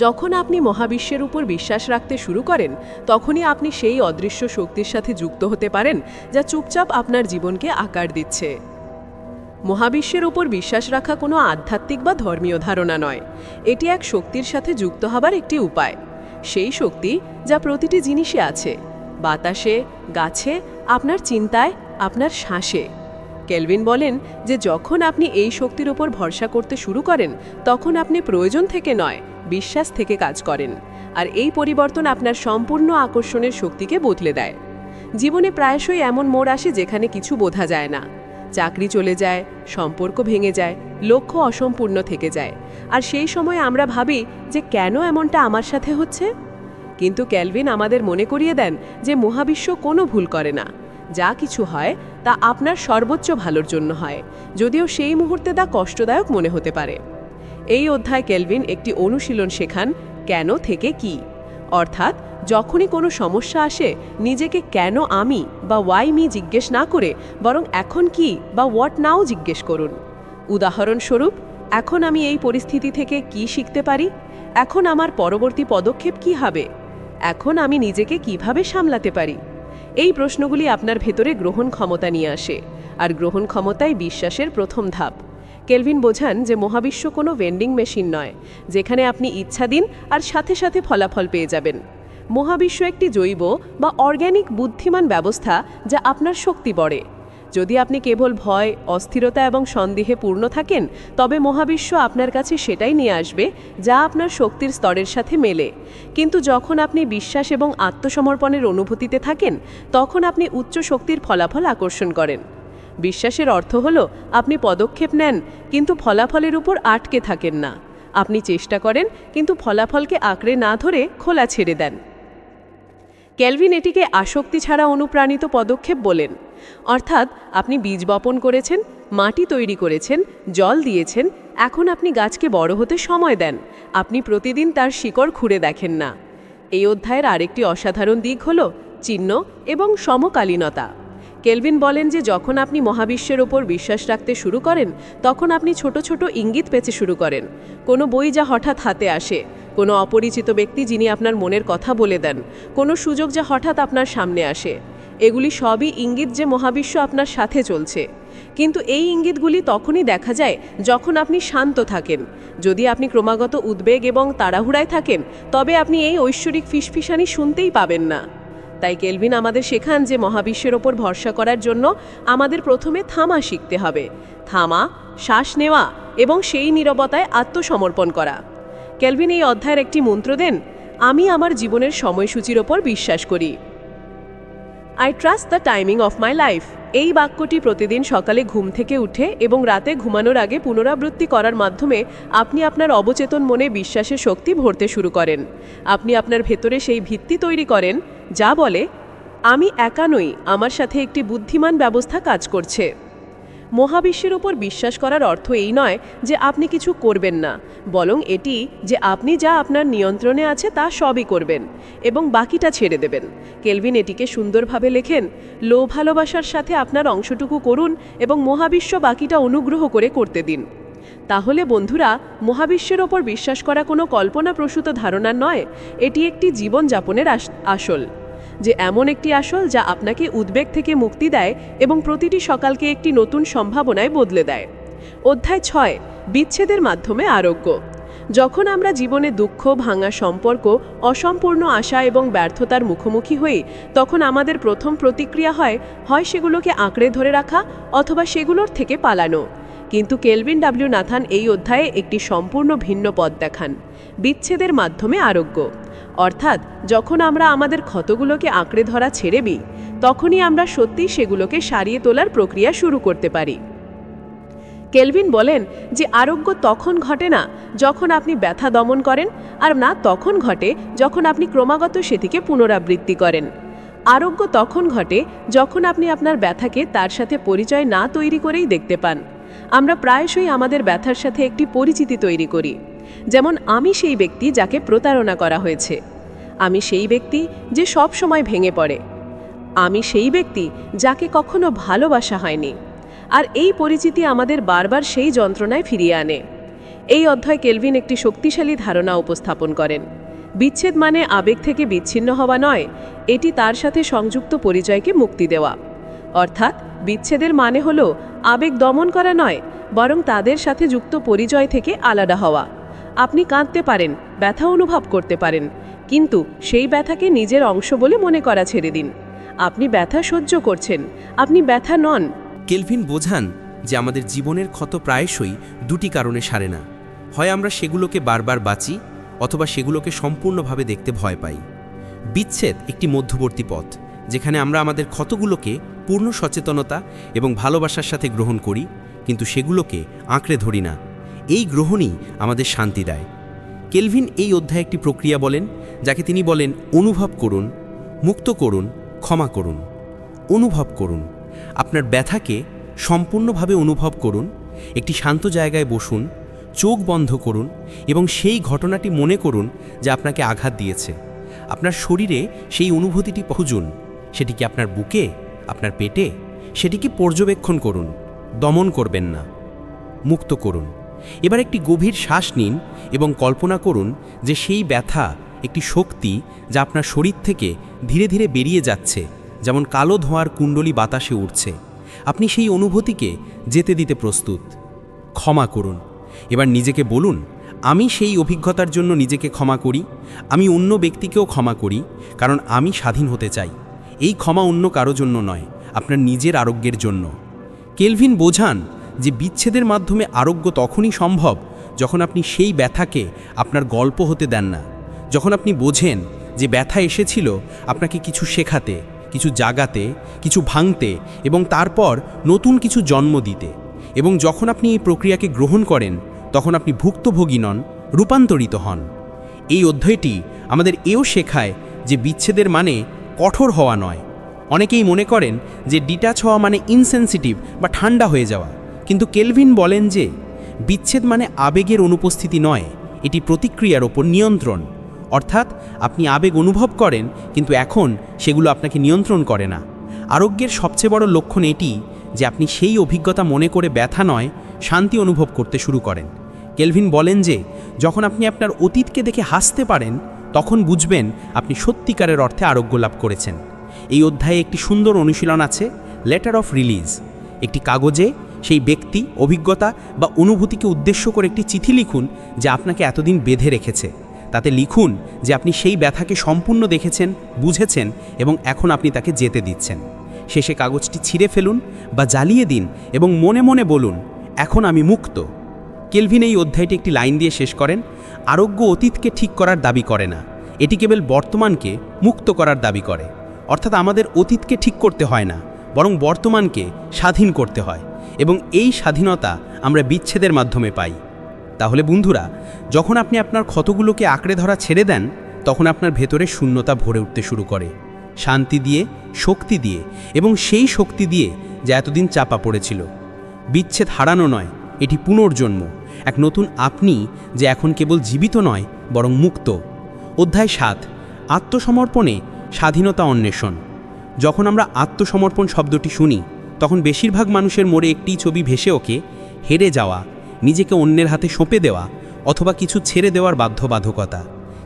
যখন আপনি মহাবিশ্বের উপর বিশ্বাস রাখতে শুরু করেন, তখনই আপনি সেই অদৃশ্য শক্তির সাথে যুক্ত হতে পারেন যা চুপচাপ আপনার জীবনকে আকার দিচ্ছে। মহাবিশ্বের উপর বিশ্বাস রাখা কোনো আধ্যাত্মিক বা ধর্মীয় ধারণা নয়, এটি এক শক্তির সাথে যুক্ত হবার একটি উপায়। সেই শক্তি যা প্রতিটি জিনিসে আছে, বাতাসে, গাছে, আপনার চিন্তায়, আপনার শ্বাসে। কেলভিন বলেন যে যখন আপনি এই শক্তির উপর ভরসা করতে শুরু করেন, তখন আপনি প্রয়োজন থেকে নয়, বিশ্বাস থেকে কাজ করেন। আর এই পরিবর্তন আপনার সম্পূর্ণ আকর্ষণের শক্তিকে বদলে দেয়। জীবনে প্রায়শই এমন মোড় আসে যেখানে কিছু বোঝা যায় না। চাকরি চলে যায়, সম্পর্ক ভেঙে যায়, লক্ষ্য অসম্পূর্ণ থেকে যায়। আর সেই সময় আমরা ভাবি যে কেন এমনটা আমার সাথে হচ্ছে। কিন্তু কেলভিন আমাদের মনে করিয়ে দেন যে মহাবিশ্ব কোনো ভুল করে না। যা কিছু হয় তা আপনার সর্বোচ্চ ভালোর জন্য হয়, যদিও সেই মুহূর্তে তা কষ্টদায়ক মনে হতে পারে। এই অধ্যায় কেলভিন একটি অনুশীলন শেখান, কেন থেকে কি। অর্থাৎ যখনই কোনো সমস্যা আসে, নিজেকে কেন আমি বা ওয়াই মি জিজ্ঞেস না করে বরং এখন কি বা হোয়াট নাও জিজ্ঞেস করুন। উদাহরণস্বরূপ, এখন আমি এই পরিস্থিতি থেকে কি শিখতে পারি? এখন আমার পরবর্তী পদক্ষেপ কি হবে? এখন আমি নিজেকে কিভাবে সামলাতে পারি? এই প্রশ্নগুলি আপনার ভেতরে গ্রহণ ক্ষমতা নিয়ে আসে, আর গ্রহণ ক্ষমতাই বিশ্বাসের প্রথম ধাপ। কেলভিন বোঝান যে মহাবিশ্ব কোনো ভেন্ডিং মেশিন নয়, যেখানে আপনি ইচ্ছা দিন আর সাথে সাথে ফলাফল পেয়ে যাবেন। মহাবিশ্ব একটি জৈব বা অর্গ্যানিক বুদ্ধিমান ব্যবস্থা যা আপনার শক্তি বড়ে। যদি আপনি কেবল ভয়, অস্থিরতা এবং সন্দেহে পূর্ণ থাকেন, তবে মহাবিশ্ব আপনার কাছে সেটাই নিয়ে আসবে যা আপনার শক্তির স্তরের সাথে মেলে। কিন্তু যখন আপনি বিশ্বাস এবং আত্মসমর্পণের অনুভূতিতে থাকেন, তখন আপনি উচ্চ শক্তির ফলাফল আকর্ষণ করেন। বিশ্বাসের অর্থ হল আপনি পদক্ষেপ নেন কিন্তু ফলাফলের উপর আটকে থাকেন না। আপনি চেষ্টা করেন কিন্তু ফলাফলকে আঁকড়ে না ধরে খোলা ছেড়ে দেন। কেলভিন এটিকে আসক্তি ছাড়া অনুপ্রাণিত পদক্ষেপ বলেন। অর্থাৎ আপনি বীজ বপন করেছেন, মাটি তৈরি করেছেন, জল দিয়েছেন, এখন আপনি গাছকে বড় হতে সময় দেন। আপনি প্রতিদিন তার শিকড় খুঁড়ে দেখেন না। এই অধ্যায়ের আরেকটি অসাধারণ দিক হল চিহ্ন এবং সমকালীনতা। কেলভিন বলেন যে যখন আপনি মহাবিশ্বের ওপর বিশ্বাস রাখতে শুরু করেন, তখন আপনি ছোট ছোট ইঙ্গিত পেতে শুরু করেন। কোনো বই যা হঠাৎ হাতে আসে, কোনো অপরিচিত ব্যক্তি যিনি আপনার মনের কথা বলে দেন, কোনো সুযোগ যা হঠাৎ আপনার সামনে আসে। এগুলি সবই ইঙ্গিত যে মহাবিশ্ব আপনার সাথে চলছে। কিন্তু এই ইঙ্গিতগুলি তখনই দেখা যায় যখন আপনি শান্ত থাকেন। যদি আপনি ক্রমাগত উদ্বেগ এবং তাড়াহুড়ায় থাকেন, তবে আপনি এই ঐশ্বরিক ফিসফিসানি শুনতেই পাবেন না। তাই কেলভিন আমাদের শেখান যে মহাবিশ্বের ওপর ভরসা করার জন্য আমাদের প্রথমে থামা শিখতে হবে। থামা, শ্বাস নেওয়া এবং সেই নীরবতায় আত্মসমর্পণ করা। কেলভিন এই অধ্যায়ের একটি মন্ত্র দেন, আমি আমার জীবনের সময়সূচির ওপর বিশ্বাস করি। I trust the timing of my life. এই বাক্যটি প্রতিদিন সকালে ঘুম থেকে উঠে এবং রাতে ঘুমানোর আগে পুনরাবৃত্তি করার মাধ্যমে আপনি আপনার অবচেতন মনে বিশ্বাসের শক্তি ভরতে শুরু করেন। আপনি আপনার ভেতরে সেই ভিত্তি তৈরি করেন যা বলে, আমি একা নই, আমার সাথে একটি বুদ্ধিমান ব্যবস্থা কাজ করছে। মহাবিশ্বের উপর বিশ্বাস করার অর্থ এই নয় যে আপনি কিছু করবেন না, বরং এটি যে আপনি যা আপনার নিয়ন্ত্রণে আছে তা সবই করবেন এবং বাকিটা ছেড়ে দেবেন। কেলভিন এটিকে সুন্দরভাবে লেখেন, লোভ ভালোবাসার সাথে আপনার অংশটুকু করুন এবং মহাবিশ্ব বাকিটা অনুগ্রহ করে করতে দিন। তাহলে বন্ধুরা, মহাবিশ্বের ওপর বিশ্বাস করা কোনো কল্পনাপ্রসূত ধারণা নয়, এটি একটি জীবনযাপনের আসল, যে এমন একটি আসল যা আপনাকে উদ্বেগ থেকে মুক্তি দেয় এবং প্রতিটি সকালকে একটি নতুন সম্ভাবনায় বদলে দেয়। অধ্যায় 6, বিচ্ছেদের মাধ্যমে আরোগ্য। যখন আমরা জীবনে দুঃখ, ভাঙা সম্পর্ক, অসম্পূর্ণ আশা এবং ব্যর্থতার মুখোমুখি হই, তখন আমাদের প্রথম প্রতিক্রিয়া হয় সেগুলোকে আঁকড়ে ধরে রাখা অথবা সেগুলোর থেকে পালানো। কিন্তু কেলভিন ডব্লিউ নাথান এই অধ্যায়ে একটি সম্পূর্ণ ভিন্ন পথ দেখান, বিচ্ছেদের মাধ্যমে আরোগ্য। অর্থাৎ যখন আমরা আমাদের ক্ষতগুলোকে আঁকড়ে ধরা ছেড়ে দিই, তখনই আমরা সত্যি সেগুলোকে সারিয়ে তোলার প্রক্রিয়া শুরু করতে পারি। কেলভিন বলেন যে আরোগ্য তখন ঘটে না যখন আপনি ব্যথা দমন করেন, আর না তখন ঘটে যখন আপনি ক্রমাগত সেটিকে পুনরাবৃত্তি করেন। আরোগ্য তখন ঘটে যখন আপনি আপনার ব্যথাকে তার সাথে পরিচয় না তৈরি করেই দেখতে পান। আমরা প্রায়শই আমাদের ব্যথার সাথে একটি পরিচিতি তৈরি করি, যেমন আমি সেই ব্যক্তি যাকে প্রতারণা করা হয়েছে, আমি সেই ব্যক্তি যে সব সময় ভেঙে পড়ে, আমি সেই ব্যক্তি যাকে কখনো ভালোবাসা হয়নি। আর এই পরিচিতি আমাদের বারবার সেই যন্ত্রণায় ফিরিয়ে আনে। এই অধ্যায় কেলভিন একটি শক্তিশালী ধারণা উপস্থাপন করেন। বিচ্ছেদ মানে আবেগ থেকে বিচ্ছিন্ন হওয়া নয়, এটি তার সাথে সংযুক্ত পরিচয়কে মুক্তি দেওয়া। অর্থাৎ বিচ্ছেদের মানে হলো আবেগ দমন করা নয়, বরং তাদের সাথে যুক্ত পরিচয় থেকে আলাদা হওয়া। আপনি কাঁদতে পারেন, ব্যথা অনুভব করতে পারেন, কিন্তু সেই ব্যথাকে নিজের অংশ বলে মনে করা ছেড়ে দিন। আপনি ব্যথা সহ্য করছেন, আপনি ব্যথা নন। কেলভিন বোঝান যে আমাদের জীবনের ক্ষত প্রায়শই দুটি কারণে সারে না, হয় আমরা সেগুলোকে বারবার বাঁচি অথবা সেগুলোকে সম্পূর্ণভাবে দেখতে ভয় পাই। বিচ্ছেদ একটি মধ্যবর্তী পথ, যেখানে আমরা আমাদের ক্ষতগুলোকে পূর্ণ সচেতনতা এবং ভালোবাসার সাথে গ্রহণ করি, কিন্তু সেগুলোকে আঁকড়ে ধরি না। এই গ্রহণই আমাদের শান্তি দেয়। কেলভিন এই অধ্যায়ে একটি প্রক্রিয়া বলেন, যাকে তিনি বলেন অনুভব করুন, মুক্ত করুন, ক্ষমা করুন। অনুভব করুন, আপনার ব্যথাকে সম্পূর্ণভাবে অনুভব করুন। একটি শান্ত জায়গায় বসুন, চোখ বন্ধ করুন এবং সেই ঘটনাটি মনে করুন যা আপনাকে আঘাত দিয়েছে। আপনার শরীরে সেই অনুভূতিটি খুঁজুন, সেটি কি আপনার বুকে, আপনার পেটে? সেটিকে পর্যবেক্ষণ করুন, দমন করবেন না। মুক্ত করুন, এবার একটি গভীর শ্বাস নিন এবং কল্পনা করুন যে সেই ব্যথা একটি শক্তি যা আপনার শরীর থেকে ধীরে ধীরে বেরিয়ে যাচ্ছে, যেমন কালো ধোঁয়ার কুণ্ডলী বাতাসে উঠছে। আপনি সেই অনুভূতিকে যেতে দিতে প্রস্তুত। ক্ষমা করুন, এবার নিজেকে বলুন, আমি সেই অভিজ্ঞতার জন্য নিজেকে ক্ষমা করি, আমি অন্য ব্যক্তিকেও ক্ষমা করি, কারণ আমি স্বাধীন হতে চাই। এই ক্ষমা অন্য কারো জন্য নয়, আপনার নিজের আরোগ্যের জন্য। কেলভিন বোঝান যে বিচ্ছেদের মাধ্যমে আরোগ্য তখনই সম্ভব যখন আপনি সেই ব্যথাকে আপনার গল্প হতে দেন না, যখন আপনি বোঝেন যে ব্যথা এসেছিল আপনাকে কিছু শেখাতে, কিছু জাগাতে, কিছু ভাঙতে এবং তারপর নতুন কিছু জন্ম দিতে। এবং যখন আপনি এই প্রক্রিয়াকে গ্রহণ করেন, তখন আপনি ভুক্তভোগী নন, রূপান্তরিত হন। এই অধ্যায়টি আমাদের এও শেখায় যে বিচ্ছেদের মানে কঠোর হওয়া নয়। অনেকেই মনে করেন যে ডিটাচ হওয়া মানে ইনসেনসিটিভ বা ঠান্ডা হয়ে যাওয়া, কিন্তু কেলভিন বলেন যে বিচ্ছেদ মানে আবেগের অনুপস্থিতি নয়, এটি প্রতিক্রিয়ার ওপর নিয়ন্ত্রণ। অর্থাৎ আপনি আবেগ অনুভব করেন, কিন্তু এখন সেগুলো আপনাকে নিয়ন্ত্রণ করে না। আরোগ্যের সবচেয়ে বড় লক্ষণ এটি যে আপনি সেই অভিজ্ঞতা মনে করে ব্যথা নয়, শান্তি অনুভব করতে শুরু করেন। কেলভিন বলেন যে যখন আপনি আপনার অতীতকে দেখে হাসতে পারেন, তখন বুঝবেন আপনি সত্যিকারের অর্থে আরোগ্য লাভ করেছেন। এই অধ্যায়ে একটি সুন্দর অনুশীলন আছে, লেটার অফ রিলিজ। একটি কাগজে সেই ব্যক্তি, অভিজ্ঞতা বা অনুভূতিকে উদ্দেশ্য করে একটি চিঠি লিখুন যা আপনাকে এতদিন বেঁধে রেখেছে। তাতে লিখুন যে আপনি সেই ব্যথাকে সম্পূর্ণ দেখেছেন, বুঝেছেন এবং এখন আপনি তাকে যেতে দিচ্ছেন। শেষে কাগজটি ছিঁড়ে ফেলুন বা জ্বালিয়ে দিন এবং মনে মনে বলুন, এখন আমি মুক্ত। কেলভিন এই অধ্যায়টি একটি লাইন দিয়ে শেষ করেন, আরোগ্য অতীতকে ঠিক করার দাবি করে না, এটি কেবল বর্তমানকে মুক্ত করার দাবি করে। অর্থাৎ আমাদের অতীতকে ঠিক করতে হয় না, বরং বর্তমানকে স্বাধীন করতে হয়, এবং এই স্বাধীনতা আমরা বিচ্ছেদের মাধ্যমে পাই। তাহলে বন্ধুরা, যখন আপনি আপনার ক্ষতগুলোকে আঁকড়ে ধরা ছেড়ে দেন, তখন আপনার ভেতরে শূন্যতা ভরে উঠতে শুরু করে, শান্তি দিয়ে, শক্তি দিয়ে, এবং সেই শক্তি দিয়ে যা এতদিন চাপা পড়েছিল। বিচ্ছেদ হারানো নয়, এটি পুনর্জন্ম, এক নতুন আপনি যে এখন কেবল জীবিত নয় বরং মুক্ত। অধ্যায় 7, আত্মসমর্পণে স্বাধীনতা অন্বেষণ। যখন আমরা আত্মসমর্পণ শব্দটি শুনি তখন বেশিরভাগ মানুষের মোড়ে একটি ছবি ভেসে ওঠে, হেরে যাওয়া, নিজেকে অন্যের হাতে সঁপে দেওয়া অথবা কিছু ছেড়ে দেওয়ার বাধ্যবাধকতা।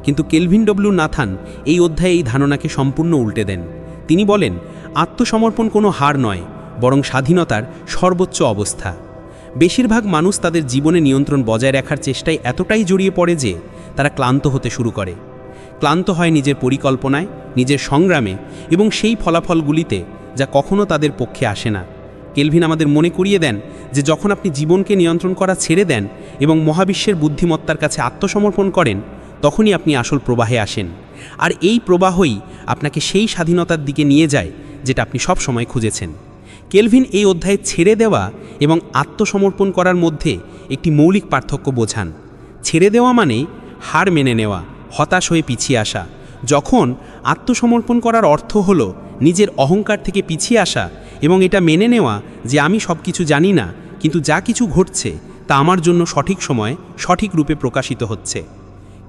কিন্তু কেলভিন ডব্লিউ নাথান এই অধ্যায়ে এই ধারণাকে সম্পূর্ণ উল্টে দেন। তিনি বলেন, আত্মসমর্পণ কোনো হার নয়, বরং স্বাধীনতার সর্বোচ্চ অবস্থা। বেশিরভাগ মানুষ তাদের জীবনে নিয়ন্ত্রণ বজায় রাখার চেষ্টায় এতটাই জড়িয়ে পড়ে যে তারা ক্লান্ত হতে শুরু করে। ক্লান্ত হয় নিজের পরিকল্পনায়, নিজের সংগ্রামে এবং সেই ফলাফলগুলিতে যা কখনো তাদের পক্ষে আসে না। কেলভিন আমাদের মনে করিয়ে দেন যে যখন আপনি জীবনকে নিয়ন্ত্রণ করা ছেড়ে দেন এবং মহাবিশ্বের বুদ্ধিমত্তার কাছে আত্মসমর্পণ করেন, তখনই আপনি আসল প্রবাহে আসেন। আর এই প্রবাহই আপনাকে সেই স্বাধীনতার দিকে নিয়ে যায় যেটা আপনি সব সময় খুঁজেছেন। কেলভিন এই অধ্যায়ে ছেড়ে দেওয়া এবং আত্মসমর্পণ করার মধ্যে একটি মৌলিক পার্থক্য বোঝান। ছেড়ে দেওয়া মানে হার মেনে নেওয়া, হতাশ হয়ে পিছিয়ে আসা। যখন আত্মসমর্পণ করার অর্থ হলো নিজের অহংকার থেকে পিছিয়ে আসা এবং এটা মেনে নেওয়া যে আমি সব কিছু জানি না, কিন্তু যা কিছু ঘটছে তা আমার জন্য সঠিক সময়ে সঠিক রূপে প্রকাশিত হচ্ছে।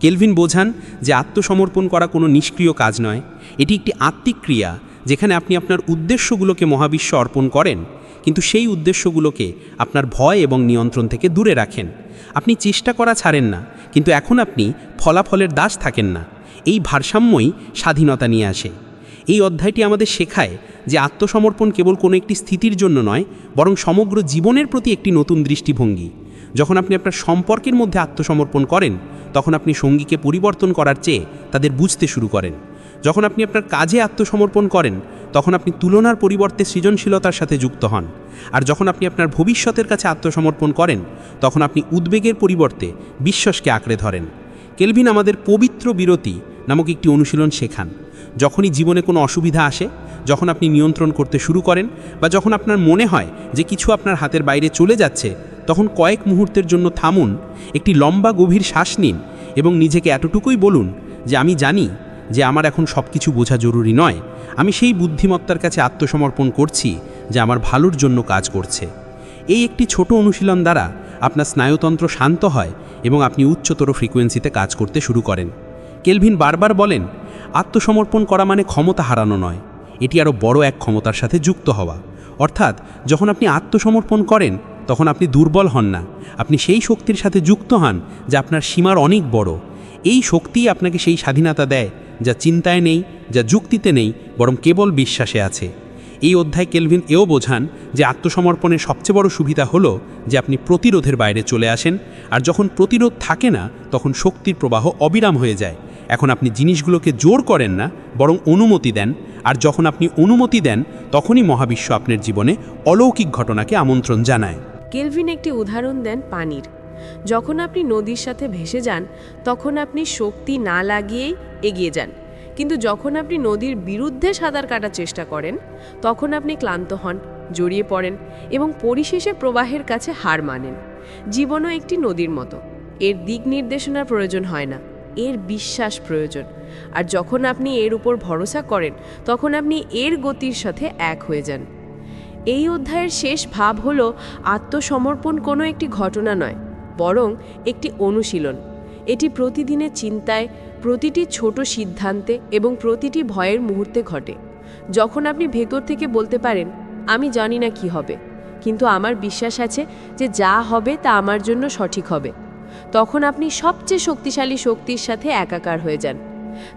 কেলভিন বোঝান যে আত্মসমর্পণ করা কোনো নিষ্ক্রিয় কাজ নয়, এটি একটি আত্মিক ক্রিয়া যেখানে আপনি আপনার উদ্দেশ্যগুলোকে মহাবিশ্ব অর্পণ করেন, কিন্তু সেই উদ্দেশ্যগুলোকে আপনার ভয় এবং নিয়ন্ত্রণ থেকে দূরে রাখেন। আপনি চেষ্টা করা ছাড়েন না, কিন্তু এখন আপনি ফলাফলের দাস থাকেন না। এই ভারসাম্যই স্বাধীনতা নিয়ে আসে। এই অধ্যায়টি আমাদের শেখায় যে আত্মসমর্পণ কেবল কোনো একটি স্থিতির জন্য নয়, বরং সমগ্র জীবনের প্রতি একটি নতুন দৃষ্টিভঙ্গি। যখন আপনি আপনার সম্পর্কের মধ্যে আত্মসমর্পণ করেন, তখন আপনি সঙ্গীকে পরিবর্তন করার চেয়ে তাদের বুঝতে শুরু করেন। যখন আপনি আপনার কাজে আত্মসমর্পণ করেন, তখন আপনি তুলনার পরিবর্তে সৃজনশীলতার সাথে যুক্ত হন। আর যখন আপনি আপনার ভবিষ্যতের কাছে আত্মসমর্পণ করেন, তখন আপনি উদ্বেগের পরিবর্তে বিশ্বাসকে আঁকড়ে ধরেন। কেলভিন আমাদের পবিত্র বিরতি নামক একটি অনুশীলন শেখান। যখনই জীবনে কোনো অসুবিধা আসে, যখন আপনি নিয়ন্ত্রণ করতে শুরু করেন বা যখন আপনার মনে হয় যে কিছু আপনার হাতের বাইরে চলে যাচ্ছে, তখন কয়েক মুহূর্তের জন্য থামুন, একটি লম্বা গভীর শ্বাস নিন এবং নিজেকে এতটুকুই বলুন যে আমি জানি যে আমার এখন সব কিছু বোঝা জরুরি নয়, আমি সেই বুদ্ধিমত্তার কাছে আত্মসমর্পণ করছি যা আমার ভালোর জন্য কাজ করছে। এই একটি ছোট অনুশীলন দ্বারা আপনার স্নায়ুতন্ত্র শান্ত হয় এবং আপনি উচ্চতর ফ্রিকোয়েন্সিতে কাজ করতে শুরু করেন। কেলভিন বারবার বলেন, আত্মসমর্পণ করা মানে ক্ষমতা হারানো নয়, এটি আরও বড় এক ক্ষমতার সাথে যুক্ত হওয়া। অর্থাৎ যখন আপনি আত্মসমর্পণ করেন, তখন আপনি দুর্বল হন না, আপনি সেই শক্তির সাথে যুক্ত হন যা আপনার সীমার অনেক বড়। এই শক্তিই আপনাকে সেই স্বাধীনতা দেয় যা চিন্তায় নেই, যা যুক্তিতে নেই, বরং কেবল বিশ্বাসে আছে। এই অধ্যায় কেলভিন এও বোঝান যে আত্মসমর্পণের সবচেয়ে বড় সুবিধা হলো যে আপনি প্রতিরোধের বাইরে চলে আসেন, আর যখন প্রতিরোধ থাকে না তখন শক্তির প্রবাহ অবিরাম হয়ে যায়। এখন আপনি জিনিসগুলোকে জোর করেন না, বরং অনুমতি দেন, আর যখন আপনি অনুমতি দেন তখনই মহাবিশ্ব আপনার জীবনে অলৌকিক ঘটনাকে আমন্ত্রণ জানায়। কেলভিন একটি উদাহরণ দেন পানির। যখন আপনি নদীর সাথে ভেসে যান, তখন আপনি শক্তি না লাগিয়েই এগিয়ে যান, কিন্তু যখন আপনি নদীর বিরুদ্ধে সাঁতার কাটার চেষ্টা করেন, তখন আপনি ক্লান্ত হন, জড়িয়ে পড়েন এবং পরিশেষে প্রবাহের কাছে হার মানেন। জীবনও একটি নদীর মতো, এর দিক নির্দেশনার প্রয়োজন হয় না, এর বিশ্বাস প্রয়োজন। আর যখন আপনি এর উপর ভরসা করেন, তখন আপনি এর গতির সাথে এক হয়ে যান। এই অধ্যায়ের শেষ ভাব হলো আত্মসমর্পণ কোনো একটি ঘটনা নয়, বরং একটি অনুশীলন। এটি প্রতিদিনের চিন্তায়, প্রতিটি ছোট সিদ্ধান্তে এবং প্রতিটি ভয়ের মুহূর্তে ঘটে। যখন আপনি ভেতর থেকে বলতে পারেন, আমি জানি না কি হবে, কিন্তু আমার বিশ্বাস আছে যে যা হবে তা আমার জন্য সঠিক হবে, তখন আপনি সবচেয়ে শক্তিশালী শক্তির সাথে একাকার হয়ে যান।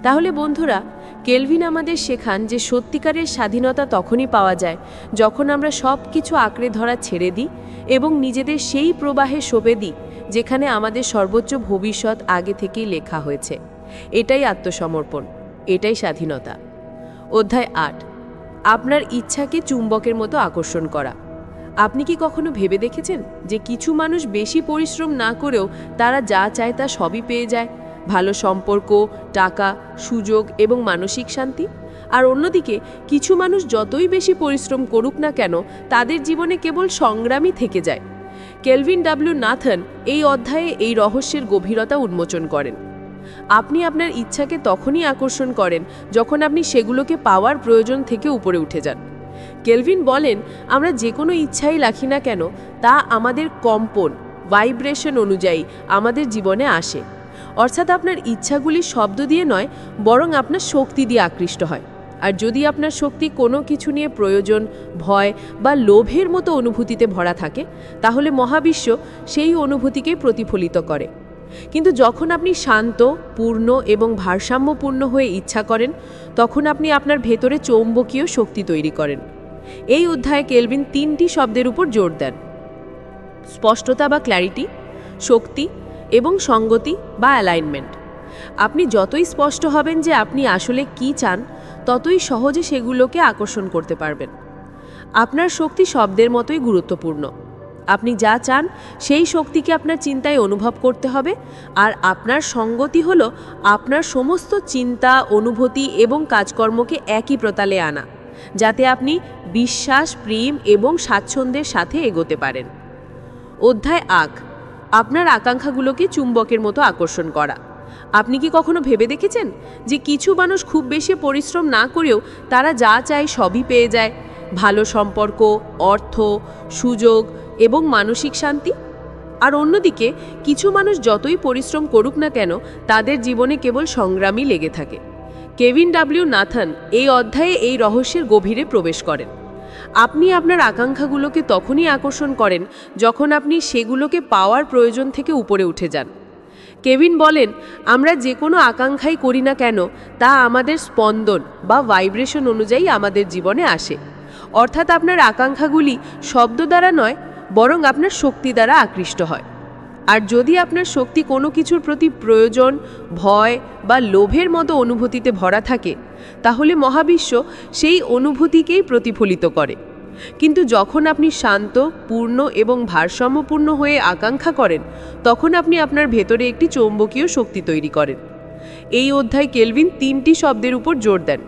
তাহলে বন্ধুরা, কেলভিন আমাদের শেখান যে সত্যিকারের স্বাধীনতা তখনই পাওয়া যায় যখন আমরা সব কিছু আঁকড়ে ধরা ছেড়ে দিই এবং নিজেদের সেই প্রবাহে সঁপে দিই যেখানে আমাদের সর্বোচ্চ ভবিষ্যৎ আগে থেকেই লেখা হয়েছে। এটাই আত্মসমর্পণ, এটাই স্বাধীনতা। অধ্যায় 8, আপনার ইচ্ছাকে চুম্বকের মতো আকর্ষণ করা। আপনি কি কখনো ভেবে দেখেছেন যে কিছু মানুষ বেশি পরিশ্রম না করেও তারা যা চায় তা সবই পেয়ে যায়? ভালো সম্পর্ক, টাকা, সুযোগ এবং মানসিক শান্তি। আর অন্যদিকে কিছু মানুষ যতই বেশি পরিশ্রম করুক না কেন, তাদের জীবনে কেবল সংগ্রামই থেকে যায়। কেলভিন ডব্লিউ নাথান এই অধ্যায়ে এই রহস্যের গভীরতা উন্মোচন করেন। আপনি আপনার ইচ্ছাকে তখনই আকর্ষণ করেন যখন আপনি সেগুলোকে পাওয়ার প্রয়োজন থেকে উপরে উঠে যান। কেলভিন বলেন, আমরা যে কোনো ইচ্ছাই রাখি না কেন তা আমাদের কম্পন ভাইব্রেশন অনুযায়ী আমাদের জীবনে আসে। অর্থাৎ আপনার ইচ্ছাগুলি শব্দ দিয়ে নয়, বরং আপনার শক্তি দিয়ে আকৃষ্ট হয়। আর যদি আপনার শক্তি কোনো কিছু নিয়ে প্রয়োজন, ভয় বা লোভের মতো অনুভূতিতে ভরা থাকে, তাহলে মহাবিশ্ব সেই অনুভূতিকে প্রতিফলিত করে। কিন্তু যখন আপনি শান্ত, পূর্ণ এবং ভারসাম্যপূর্ণ হয়ে ইচ্ছা করেন, তখন আপনি আপনার ভেতরে চৌম্বকীয় শক্তি তৈরি করেন। এই অধ্যায়ে কেলভিন 3টি শব্দের উপর জোর দেন: স্পষ্টতা বা ক্ল্যারিটি, শক্তি এবং সঙ্গতি বা অ্যালাইনমেন্ট। আপনি যতই স্পষ্ট হবেন যে আপনি আসলে কি চান, ততই সহজে সেগুলোকে আকর্ষণ করতে পারবেন। আপনার শক্তি শব্দের মতোই গুরুত্বপূর্ণ। আপনি যা চান সেই শক্তিকে আপনার চিন্তায় অনুভব করতে হবে, আর আপনার সঙ্গতি হলো আপনার সমস্ত চিন্তা, অনুভূতি এবং কাজকর্মকে একই প্রতালে আনা, যাতে আপনি বিশ্বাস, প্রেম এবং স্বাচ্ছন্দ্যের সাথে এগোতে পারেন। অধ্যায় আগ, আপনার আকাঙ্ক্ষাগুলোকে চুম্বকের মতো আকর্ষণ করা। আপনি কি কখনো ভেবে দেখেছেন যে কিছু মানুষ খুব বেশি পরিশ্রম না করেও তারা যা চায় সবই পেয়ে যায়? ভালো সম্পর্ক, অর্থ, সুযোগ এবং মানসিক শান্তি। আর অন্যদিকে কিছু মানুষ যতই পরিশ্রম করুক না কেন, তাদের জীবনে কেবল সংগ্রামই লেগে থাকে। কেভিন ডব্লিউ নাথান এই অধ্যায়ে এই রহস্যের গভীরে প্রবেশ করেন। আপনি আপনার আকাঙ্ক্ষাগুলোকে তখনই আকর্ষণ করেন যখন আপনি সেগুলোকে পাওয়ার প্রয়োজন থেকে উপরে উঠে যান। কেভিন বলেন, আমরা যে কোনো আকাঙ্ক্ষাই করি না কেন, তা আমাদের স্পন্দন বা ভাইব্রেশন অনুযায়ী আমাদের জীবনে আসে। অর্থাৎ আপনার আকাঙ্ক্ষাগুলি শব্দ দ্বারা নয়, বরং আপনার শক্তি দ্বারা আকৃষ্ট হয়। আর যদি আপনার শক্তি কোনো কিছুর প্রতি প্রয়োজন, ভয় বা লোভের মতো অনুভূতিতে ভরা থাকে, তাহলে মহাবিশ্ব সেই অনুভূতিকেই প্রতিফলিত করে। কিন্তু যখন আপনি শান্ত, পূর্ণ এবং ভারসাম্যপূর্ণ হয়ে আকাঙ্ক্ষা করেন, তখন আপনি আপনার ভেতরে একটি চৌম্বকীয় শক্তি তৈরি করেন। এই অধ্যায় কেলভিন 3টি শব্দের উপর জোর দেন: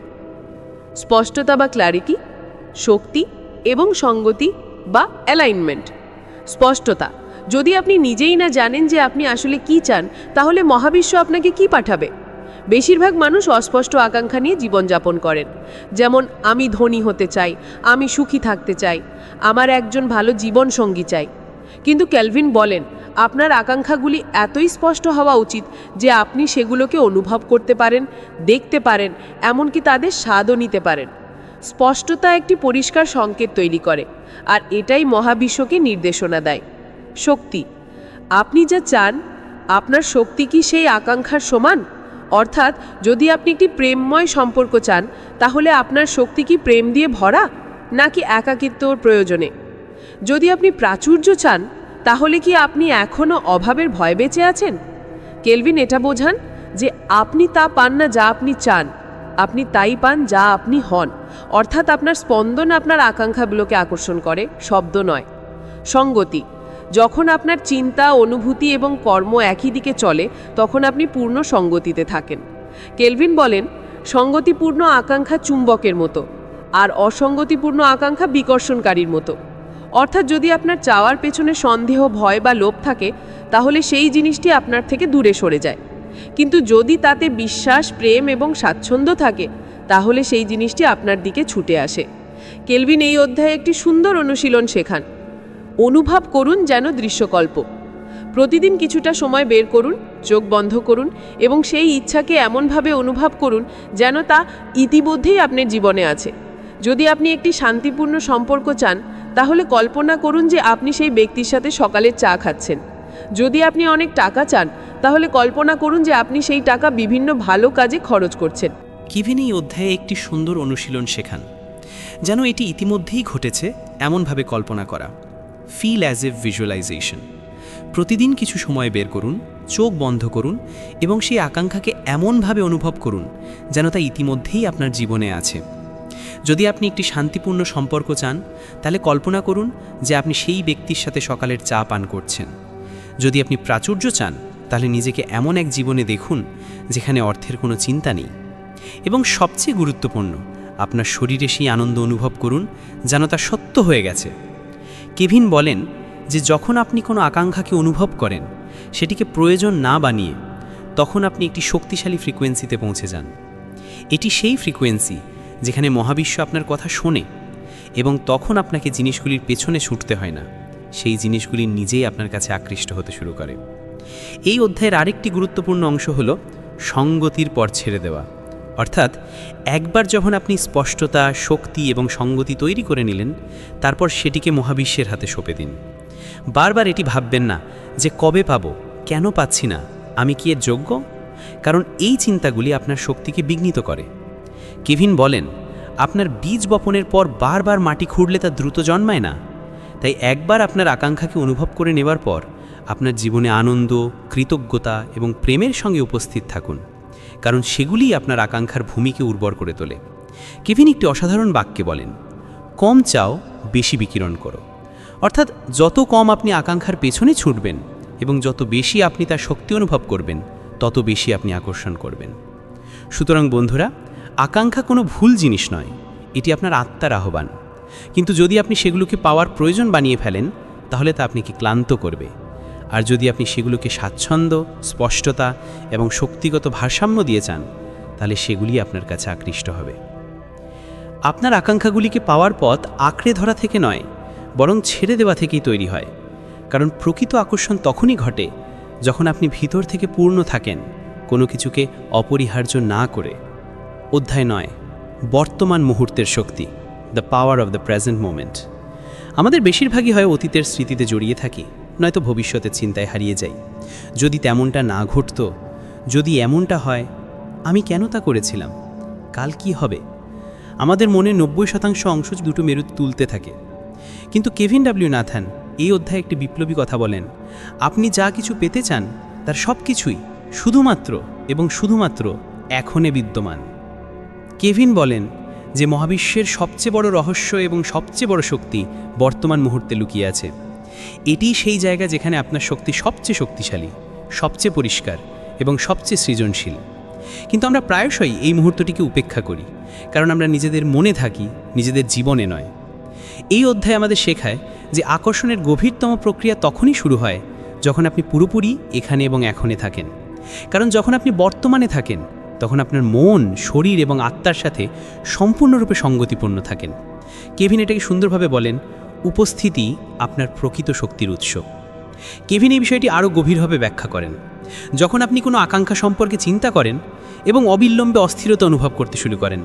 স্পষ্টতা বা ক্ল্যারিটি, শক্তি এবং সঙ্গতি বা অ্যালাইনমেন্ট। স্পষ্টতা: যদি আপনি নিজেই না জানেন যে আপনি আসলে কি চান, তাহলে মহাবিশ্ব আপনাকে কি পাঠাবে? বেশিরভাগ মানুষ অস্পষ্ট আকাঙ্ক্ষা নিয়ে জীবনযাপন করেন, যেমন আমি ধনী হতে চাই, আমি সুখী থাকতে চাই, আমার একজন ভালো জীবনসঙ্গী চাই। কিন্তু কেলভিন বলেন, আপনার আকাঙ্ক্ষাগুলি এতই স্পষ্ট হওয়া উচিত যে আপনি সেগুলোকে অনুভব করতে পারেন, দেখতে পারেন, এমনকি তাদের স্বাদও নিতে পারেন। স্পষ্টতা একটি পরিষ্কার সংকেত তৈরি করে, আর এটাই মহাবিশ্বকে নির্দেশনা দেয়। শক্তি: আপনি যা চান, আপনার শক্তি কি সেই আকাঙ্ক্ষার সমান? অর্থাৎ যদি আপনি একটি প্রেমময় সম্পর্ক চান, তাহলে আপনার শক্তি কি প্রেম দিয়ে ভরা, নাকি একাকিত্বর প্রয়োজনে? যদি আপনি প্রাচুর্য চান, তাহলে কি আপনি এখনও অভাবের ভয় বেঁচে আছেন? কেলভিন এটা বোঝান যে আপনি তা পান না যা আপনি চান, আপনি তাই পান যা আপনি হন। অর্থাৎ আপনার স্পন্দন আপনার আকাঙ্ক্ষাগুলোকে আকর্ষণ করে, শব্দ নয়। সঙ্গতি: যখন আপনার চিন্তা, অনুভূতি এবং কর্ম একই দিকে চলে, তখন আপনি পূর্ণ সঙ্গতিতে থাকেন। কেলভিন বলেন, সঙ্গতিপূর্ণ আকাঙ্ক্ষা চুম্বকের মতো, আর অসঙ্গতিপূর্ণ আকাঙ্ক্ষা বিকর্ষণকারীর মতো। অর্থাৎ যদি আপনার চাওয়ার পেছনে সন্দেহ, ভয় বা লোভ থাকে, তাহলে সেই জিনিসটি আপনার থেকে দূরে সরে যায়। কিন্তু যদি তাতে বিশ্বাস, প্রেম এবং স্বাচ্ছন্দ্য থাকে, তাহলে সেই জিনিসটি আপনার দিকে ছুটে আসে। কেলভিন এই অধ্যায়ে একটি সুন্দর অনুশীলন শেখান: অনুভব করুন যেন দৃশ্যকল্প। প্রতিদিন কিছুটা সময় বের করুন, চোখ বন্ধ করুন এবং সেই ইচ্ছাকে এমনভাবে অনুভব করুন যেন তা ইতিমধ্যেই আপনার জীবনে আছে। যদি আপনি একটি শান্তিপূর্ণ সম্পর্ক চান, তাহলে কল্পনা করুন যে আপনি সেই ব্যক্তির সাথে সকালের চা খাচ্ছেন। যদি আপনি অনেক টাকা চান, তাহলে কল্পনা করুন যে আপনি সেই টাকা বিভিন্ন ভালো কাজে খরচ করছেন। কেভিন এই অধ্যায়ে একটি সুন্দর অনুশীলন শেখান, যেন এটি ইতিমধ্যেই ঘটেছে এমনভাবে কল্পনা করা। Feel as a visualisation. প্রতিদিন কিছু সময় বের করুন, চোখ বন্ধ করুন এবং সেই আকাঙ্ক্ষাকে এমনভাবে অনুভব করুন যেন তা ইতিমধ্যেই আপনার জীবনে আছে। যদি আপনি একটি শান্তিপূর্ণ সম্পর্ক চান, তাহলে কল্পনা করুন যে আপনি সেই ব্যক্তির সাথে সকালের চা পান করছেন। যদি আপনি প্রাচুর্য চান, তাহলে নিজেকে এমন এক জীবনে দেখুন যেখানে অর্থের কোনো চিন্তা নেই। এবং সবচেয়ে গুরুত্বপূর্ণ, আপনার শরীরে সেই আনন্দ অনুভব করুন যেন তা সত্য হয়ে গেছে। কেভিন বলেন যে যখন আপনি কোনো আকাঙ্ক্ষাকে অনুভব করেন, সেটিকে প্রয়োজন না বানিয়ে, তখন আপনি একটি শক্তিশালী ফ্রিকোয়েন্সিতে পৌঁছে যান। এটি সেই ফ্রিকোয়েন্সি যেখানে মহাবিশ্ব আপনার কথা শোনে এবং তখন আপনাকে জিনিসগুলির পেছনে ছুটতে হয় না, সেই জিনিসগুলি নিজেই আপনার কাছে আকৃষ্ট হতে শুরু করে। এই অধ্যায়ের আরেকটি গুরুত্বপূর্ণ অংশ হল সঙ্গতির পর ছেড়ে দেওয়া। অর্থাৎ একবার যখন আপনি স্পষ্টতা, শক্তি এবং সঙ্গতি তৈরি করে নিলেন, তারপর সেটিকে মহাবিশ্বের হাতে সঁপে দিন। বারবার এটি ভাববেন না যে কবে পাবো, কেন পাচ্ছি না, আমি কি এর যোগ্য, কারণ এই চিন্তাগুলি আপনার শক্তিকে বিঘ্নিত করে। কেভিন বলেন, আপনার বীজ বপনের পর বারবার মাটি খুঁড়লে তা দ্রুত জন্মায় না। তাই একবার আপনার আকাঙ্ক্ষাকে অনুভব করে নেবার পর আপনার জীবনে আনন্দ, কৃতজ্ঞতা এবং প্রেমের সঙ্গে উপস্থিত থাকুন, কারণ সেগুলিই আপনার আকাঙ্ক্ষার ভূমিকে উর্বর করে তোলে। কেভিন একটি অসাধারণ বাক্যে বলেন, কম চাও, বেশি বিকিরণ করো। অর্থাৎ যত কম আপনি আকাঙ্ক্ষার পেছনে ছুটবেন এবং যত বেশি আপনি তার শক্তি অনুভব করবেন, তত বেশি আপনি আকর্ষণ করবেন। সুতরাং বন্ধুরা, আকাঙ্ক্ষা কোনো ভুল জিনিস নয়, এটি আপনার আত্মার আহ্বান। কিন্তু যদি আপনি সেগুলোকে পাওয়ার প্রয়োজন বানিয়ে ফেলেন, তাহলে তা আপনাকে ক্লান্ত করবে। আর যদি আপনি সেগুলোকে স্বাচ্ছন্দ্য, স্পষ্টতা এবং শক্তিগত ভারসাম্য দিয়ে চান, তাহলে সেগুলি আপনার কাছে আকৃষ্ট হবে। আপনার আকাঙ্ক্ষাগুলিকে পাওয়ার পথ আঁকড়ে ধরা থেকে নয়, বরং ছেড়ে দেওয়া থেকেই তৈরি হয়। কারণ প্রকৃত আকর্ষণ তখনই ঘটে যখন আপনি ভিতর থেকে পূর্ণ থাকেন, কোনো কিছুকে অপরিহার্য না করে। অধ্যায় 9, বর্তমান মুহূর্তের শক্তি, the power of the present moment. আমাদের বেশিরভাগই হয় অতীতের স্মৃতিতে জড়িয়ে থাকি, নয়তো ভবিষ্যতের চিন্তায় হারিয়ে যাই। যদি তেমনটা না ঘটত, যদি এমনটা হয়, আমি কেন তা করেছিলাম, কাল কি হবে, আমাদের মনে 90% অংশ দুটো মেরু তুলতে থাকে। কিন্তু কেভিন ডব্লিউ নাথান এই অধ্যায়ে একটি বিপ্লবী কথা বলেন, আপনি যা কিছু পেতে চান তার সব কিছুই শুধুমাত্র এবং শুধুমাত্র এখনে বিদ্যমান। কেভিন বলেন যে মহাবিশ্বের সবচেয়ে বড় রহস্য এবং সবচেয়ে বড় শক্তি বর্তমান মুহূর্তে লুকিয়ে আছে। এটিই সেই জায়গা যেখানে আপনার শক্তি সবচেয়ে শক্তিশালী, সবচেয়ে পরিষ্কার এবং সবচেয়ে সৃজনশীল। কিন্তু আমরা প্রায়শই এই মুহূর্তটিকে উপেক্ষা করি, কারণ আমরা নিজেদের মনে থাকি, নিজেদের জীবনে নয়। এই অধ্যায় আমাদের শেখায় যে আকর্ষণের গভীরতম প্রক্রিয়া তখনই শুরু হয় যখন আপনি পুরোপুরি এখানে এবং এখনে থাকেন। কারণ যখন আপনি বর্তমানে থাকেন, তখন আপনার মন, শরীর এবং আত্মার সাথে সম্পূর্ণরূপে সঙ্গতিপূর্ণ থাকেন। কেভিন এটাকে সুন্দরভাবে বলেন, উপস্থিতি আপনার প্রকৃত শক্তির উৎস। কেভিন এই বিষয়টি আরও গভীরভাবে ব্যাখ্যা করেন। যখন আপনি কোনো আকাঙ্ক্ষা সম্পর্কে চিন্তা করেন এবং অবিলম্বে অস্থিরতা অনুভব করতে শুরু করেন,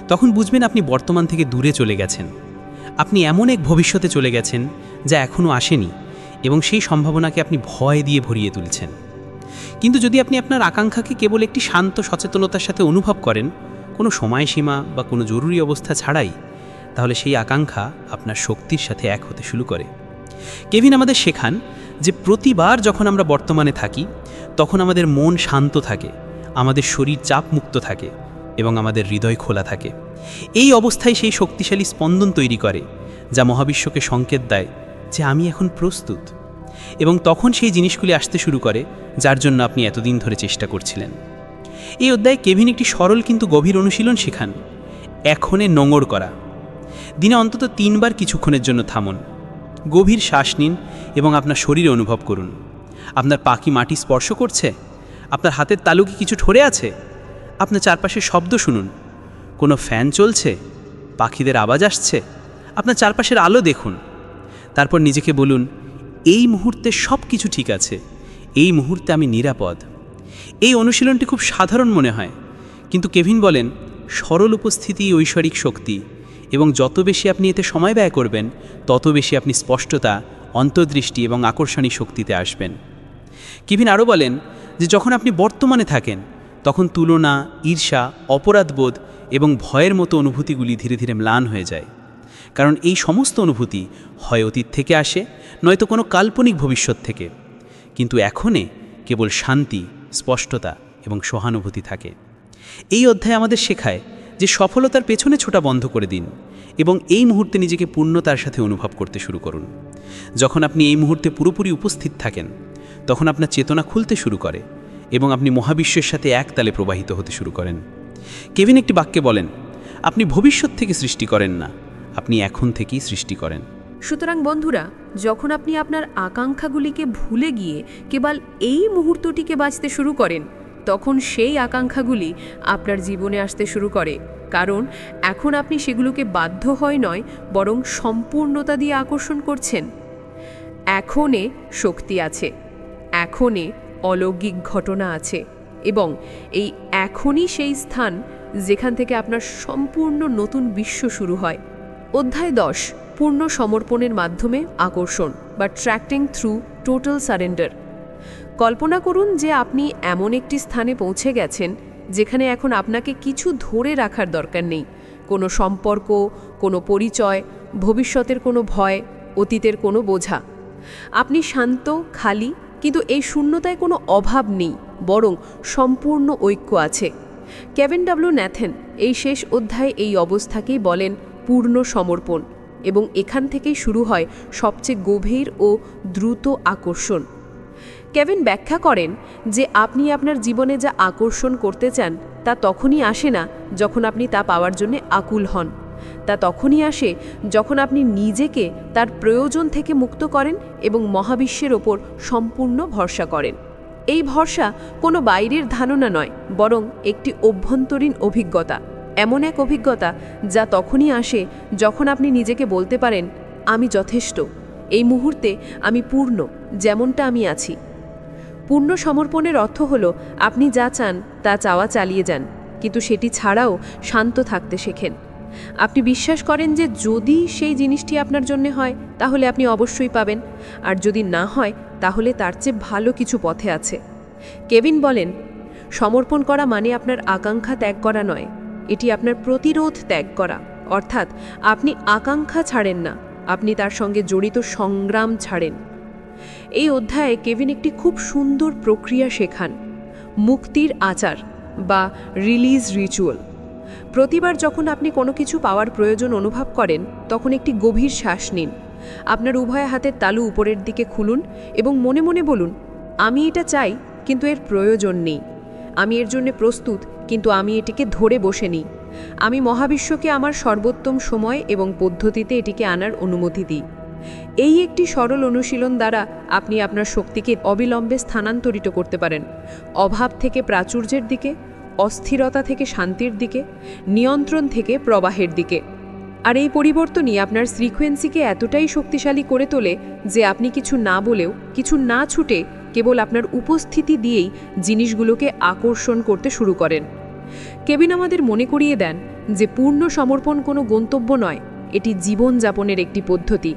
তখন বুঝবেন আপনি বর্তমান থেকে দূরে চলে গেছেন। আপনি এমন এক ভবিষ্যতে চলে গেছেন যা এখনও আসেনি, এবং সেই সম্ভাবনাকে আপনি ভয় দিয়ে ভরিয়ে তুলছেন। কিন্তু যদি আপনি আপনার আকাঙ্ক্ষাকে কেবল একটি শান্ত সচেতনতার সাথে অনুভব করেন, কোনো সময়সীমা বা কোনো জরুরি অবস্থা ছাড়াই, তাহলে সেই আকাঙ্ক্ষা আপনার শক্তির সাথে এক হতে শুরু করে। কেভিন আমাদের শেখান যে প্রতিবার যখন আমরা বর্তমানে থাকি, তখন আমাদের মন শান্ত থাকে, আমাদের শরীর চাপমুক্ত থাকে এবং আমাদের হৃদয় খোলা থাকে। এই অবস্থায় সেই শক্তিশালী স্পন্দন তৈরি করে যা মহাবিশ্বকে সংকেত দেয় যে আমি এখন প্রস্তুত, এবং তখন সেই জিনিসগুলি আসতে শুরু করে যার জন্য আপনি এতদিন ধরে চেষ্টা করছিলেন। এই অধ্যায়ে কেভিন একটি সরল কিন্তু গভীর অনুশীলন শেখান, এখনে নোঙর করা। দিনে অন্তত 3 বার কিছুক্ষণের জন্য থামুন, গভীর শ্বাস নিন এবং আপনার শরীরে অনুভব করুন। আপনার পা কি মাটি স্পর্শ করছে? আপনার হাতের তালু কি কিছু ঠরে আছে? আপনার চারপাশের শব্দ শুনুন, কোনো ফ্যান চলছে, পাখিদের আওয়াজ আসছে, আপনার চারপাশের আলো দেখুন। তারপর নিজেকে বলুন, এই মুহূর্তে সব কিছু ঠিক আছে, এই মুহূর্তে আমি নিরাপদ। এই অনুশীলনটি খুব সাধারণ মনে হয়, কিন্তু কেভিন বলেন সরল উপস্থিতি ঐশ্বরিক শক্তি, এবং যত বেশি আপনি এতে সময় ব্যয় করবেন, তত বেশি আপনি স্পষ্টতা, অন্তর্দৃষ্টি এবং আকর্ষণী শক্তিতে আসবেন। কেভিন আরও বলেন যে যখন আপনি বর্তমানে থাকেন, তখন তুলনা, ঈর্ষা, অপরাধবোধ এবং ভয়ের মতো অনুভূতিগুলি ধীরে ধীরে ম্লান হয়ে যায়। কারণ এই সমস্ত অনুভূতি হয় অতীত থেকে আসে, নয়তো কোনো কাল্পনিক ভবিষ্যৎ থেকে। কিন্তু এখনে কেবল শান্তি, স্পষ্টতা এবং সহানুভূতি থাকে। এই অধ্যায় আমাদের শেখায় যে সফলতার পেছনে ছোটা বন্ধ করে দিন এবং এই মুহূর্তে নিজেকে পূর্ণতার সাথে অনুভব করতে শুরু করুন। যখন আপনি এই মুহূর্তে পুরোপুরি উপস্থিত থাকেন, তখন আপনার চেতনা খুলতে শুরু করে এবং আপনি মহাবিশ্বের সাথে একতালে প্রবাহিত হতে শুরু করেন। কেভিন একটি বাক্যে বলেন, আপনি ভবিষ্যৎ থেকে সৃষ্টি করেন না, আপনি এখন থেকেই সৃষ্টি করেন। সুতরাং বন্ধুরা, যখন আপনি আপনার আকাঙ্ক্ষাগুলিকে ভুলে গিয়ে কেবল এই মুহূর্তটিকে বাঁচতে শুরু করেন, তখন সেই আকাঙ্ক্ষাগুলি আপনার জীবনে আসতে শুরু করে, কারণ এখন আপনি সেগুলোকে বাধ্য হয় নয়, বরং সম্পূর্ণতা দিয়ে আকর্ষণ করছেন। এখনে শক্তি আছে, এখনে অলৌকিক ঘটনা আছে, এবং এই এখনই সেই স্থান যেখান থেকে আপনার সম্পূর্ণ নতুন বিশ্ব শুরু হয়। অধ্যায় 10, পূর্ণ সমর্পণের মাধ্যমে আকর্ষণ বা ট্র্যাক্টিং থ্রু টোটাল সারেন্ডার। কল্পনা করুন যে আপনি এমন একটি স্থানে পৌঁছে গেছেন যেখানে এখন আপনাকে কিছু ধরে রাখার দরকার নেই। কোনো সম্পর্ক, কোনো পরিচয়, ভবিষ্যতের কোনো ভয়, অতীতের কোনো বোঝা। আপনি শান্ত, খালি, কিন্তু এই শূন্যতায় কোনো অভাব নেই, বরং সম্পূর্ণ ঐক্য আছে। কেভিন ডব্লিউ ন্যাথান এই শেষ অধ্যায়ে এই অবস্থাকেই বলেন পূর্ণ সমর্পণ, এবং এখান থেকেই শুরু হয় সবচেয়ে গভীর ও দ্রুত আকর্ষণ। কেভিন ব্যাখ্যা করেন যে আপনি আপনার জীবনে যা আকর্ষণ করতে চান তা তখনই আসে না যখন আপনি তা পাওয়ার জন্য আকুল হন। তা তখনই আসে যখন আপনি নিজেকে তার প্রয়োজন থেকে মুক্ত করেন এবং মহাবিশ্বের ওপর সম্পূর্ণ ভরসা করেন। এই ভরসা কোনো বাইরের ধারণা নয়, বরং একটি অভ্যন্তরীণ অভিজ্ঞতা, এমন এক অভিজ্ঞতা যা তখনই আসে যখন আপনি নিজেকে বলতে পারেন, আমি যথেষ্ট, এই মুহূর্তে আমি পূর্ণ, যেমনটা আমি আছি। পূর্ণ সমর্পণের অর্থ হলো আপনি যা চান তা চাওয়া চালিয়ে যান, কিন্তু সেটি ছাড়াও শান্ত থাকতে শেখেন। আপনি বিশ্বাস করেন যে যদি সেই জিনিসটি আপনার জন্য হয় তাহলে আপনি অবশ্যই পাবেন, আর যদি না হয় তাহলে তার চেয়ে ভালো কিছু পথে আছে। কেভিন বলেন, সমর্পণ করা মানে আপনার আকাঙ্ক্ষা ত্যাগ করা নয়, এটি আপনার প্রতিরোধ ত্যাগ করা। অর্থাৎ আপনি আকাঙ্ক্ষা ছাড়েন না, আপনি তার সঙ্গে জড়িত সংগ্রাম ছাড়েন। এই অধ্যায়ে কেভিন একটি খুব সুন্দর প্রক্রিয়া শেখান, মুক্তির আচার বা রিলিজ রিচুয়াল। প্রতিবার যখন আপনি কোনো কিছু পাওয়ার প্রয়োজন অনুভব করেন তখন একটি গভীর শ্বাস নিন। আপনার উভয় হাতের তালু উপরের দিকে খুলুন এবং মনে মনে বলুন, আমি এটা চাই কিন্তু এর প্রয়োজন নেই। আমি এর জন্য প্রস্তুত, কিন্তু আমি এটিকে ধরে বসে নিই। আমি মহাবিশ্বকে আমার সর্বোত্তম সময় এবং পদ্ধতিতে এটিকে আনার অনুমতি দিই। এই একটি সরল অনুশীলন দ্বারা আপনি আপনার শক্তিকে অবিলম্বে স্থানান্তরিত করতে পারেন, অভাব থেকে প্রাচুর্যের দিকে, অস্থিরতা থেকে শান্তির দিকে, নিয়ন্ত্রণ থেকে প্রবাহের দিকে। আর এই পরিবর্তনই আপনার ফ্রিকোয়েন্সিকে এতটাই শক্তিশালী করে তোলে যে আপনি কিছু না বলেও, কিছু না ছুটে, কেবল আপনার উপস্থিতি দিয়েই জিনিসগুলোকে আকর্ষণ করতে শুরু করেন। কেভিন আমাদের মনে করিয়ে দেন যে পূর্ণ সমর্পণ কোনো গন্তব্য নয়, এটি জীবনযাপনের একটি পদ্ধতি।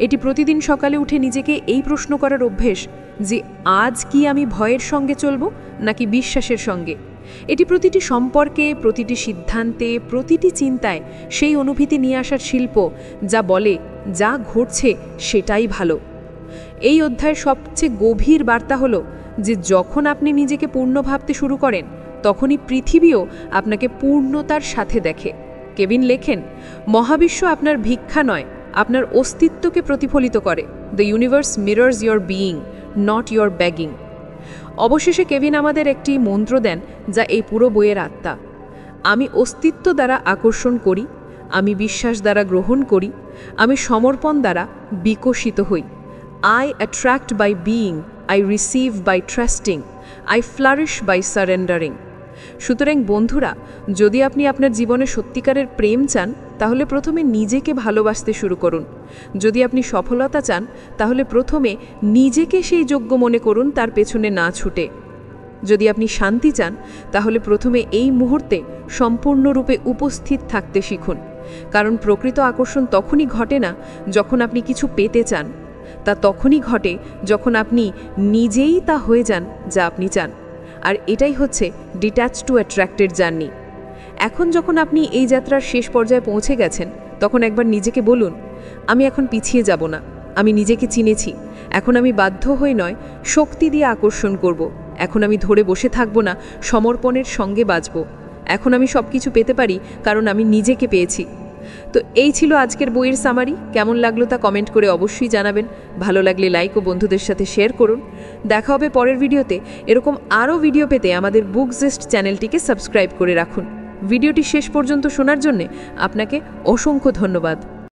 এটি প্রতিদিন সকালে উঠে নিজেকে এই প্রশ্ন করার অভ্যেস যে আজ কি আমি ভয়ের সঙ্গে চলব নাকি বিশ্বাসের সঙ্গে। এটি প্রতিটি সম্পর্কে, প্রতিটি সিদ্ধান্তে, প্রতিটি চিন্তায় সেই অনুভূতি নিয়ে আসার শিল্প যা বলে যা ঘটছে সেটাই ভালো। এই অধ্যায়ের সবচেয়ে গভীর বার্তা হলো যে যখন আপনি নিজেকে পূর্ণ ভাবতে শুরু করেন তখনই পৃথিবীও আপনাকে পূর্ণতার সাথে দেখে। কেভিন লেখেন, মহাবিশ্ব আপনার ভিক্ষা নয়, আপনার অস্তিত্বকে প্রতিফলিত করে। The universe mirrors your being, not your bagging. অবশেষে কেভিন আমাদের একটি মন্ত্র দেন যা এই পুরো বইয়ের আত্মা। আমি অস্তিত্ব দ্বারা আকর্ষণ করি, আমি বিশ্বাস দ্বারা গ্রহণ করি, আমি সমর্পণ দ্বারা বিকশিত হই। I attract by being, I receive by trusting, I flourish by surrendering. সুতরাং বন্ধুরা, যদি আপনি আপনার জীবনে সত্যিকারের প্রেম চান তাহলে প্রথমে নিজেকে ভালোবাসতে শুরু করুন। যদি আপনি সফলতা চান তাহলে প্রথমে নিজেকে সেই যোগ্য মনে করুন, তার পেছনে না ছুটে। যদি আপনি শান্তি চান তাহলে প্রথমে এই মুহূর্তে সম্পূর্ণরূপে উপস্থিত থাকতে শিখুন। কারণ প্রকৃত আকর্ষণ তখনই ঘটে না যখন আপনি কিছু পেতে চান, তা তখনই ঘটে যখন আপনি নিজেই তা হয়ে যান যা আপনি চান। আর এটাই হচ্ছে ডিট্যাচ টু অ্যাট্রাক্টের জার্নি। এখন যখন আপনি এই যাত্রার শেষ পর্যায়ে পৌঁছে গেছেন তখন একবার নিজেকে বলুন, আমি এখন পিছিয়ে যাব না, আমি নিজেকে চিনেছি। এখন আমি বাধ্য হয়ে নয়, শক্তি দিয়ে আকর্ষণ করব। এখন আমি ধরে বসে থাকব না, সমর্পণের সঙ্গে বাঁচব। এখন আমি সব কিছু পেতে পারি কারণ আমি নিজেকে পেয়েছি। তো এই ছিল আজকের বইয়ের সামারি। কেমন লাগলো তা কমেন্ট করে অবশ্যই জানাবেন। ভালো লাগলে লাইক ও বন্ধুদের সাথে শেয়ার করুন। দেখা হবে পরের ভিডিওতে। এরকম আরও ভিডিও পেতে আমাদের বুকজিস্ট চ্যানেলটিকে সাবস্ক্রাইব করে রাখুন। ভিডিওটি শেষ পর্যন্ত শোনার জন্য আপনাকে অসংখ্য ধন্যবাদ।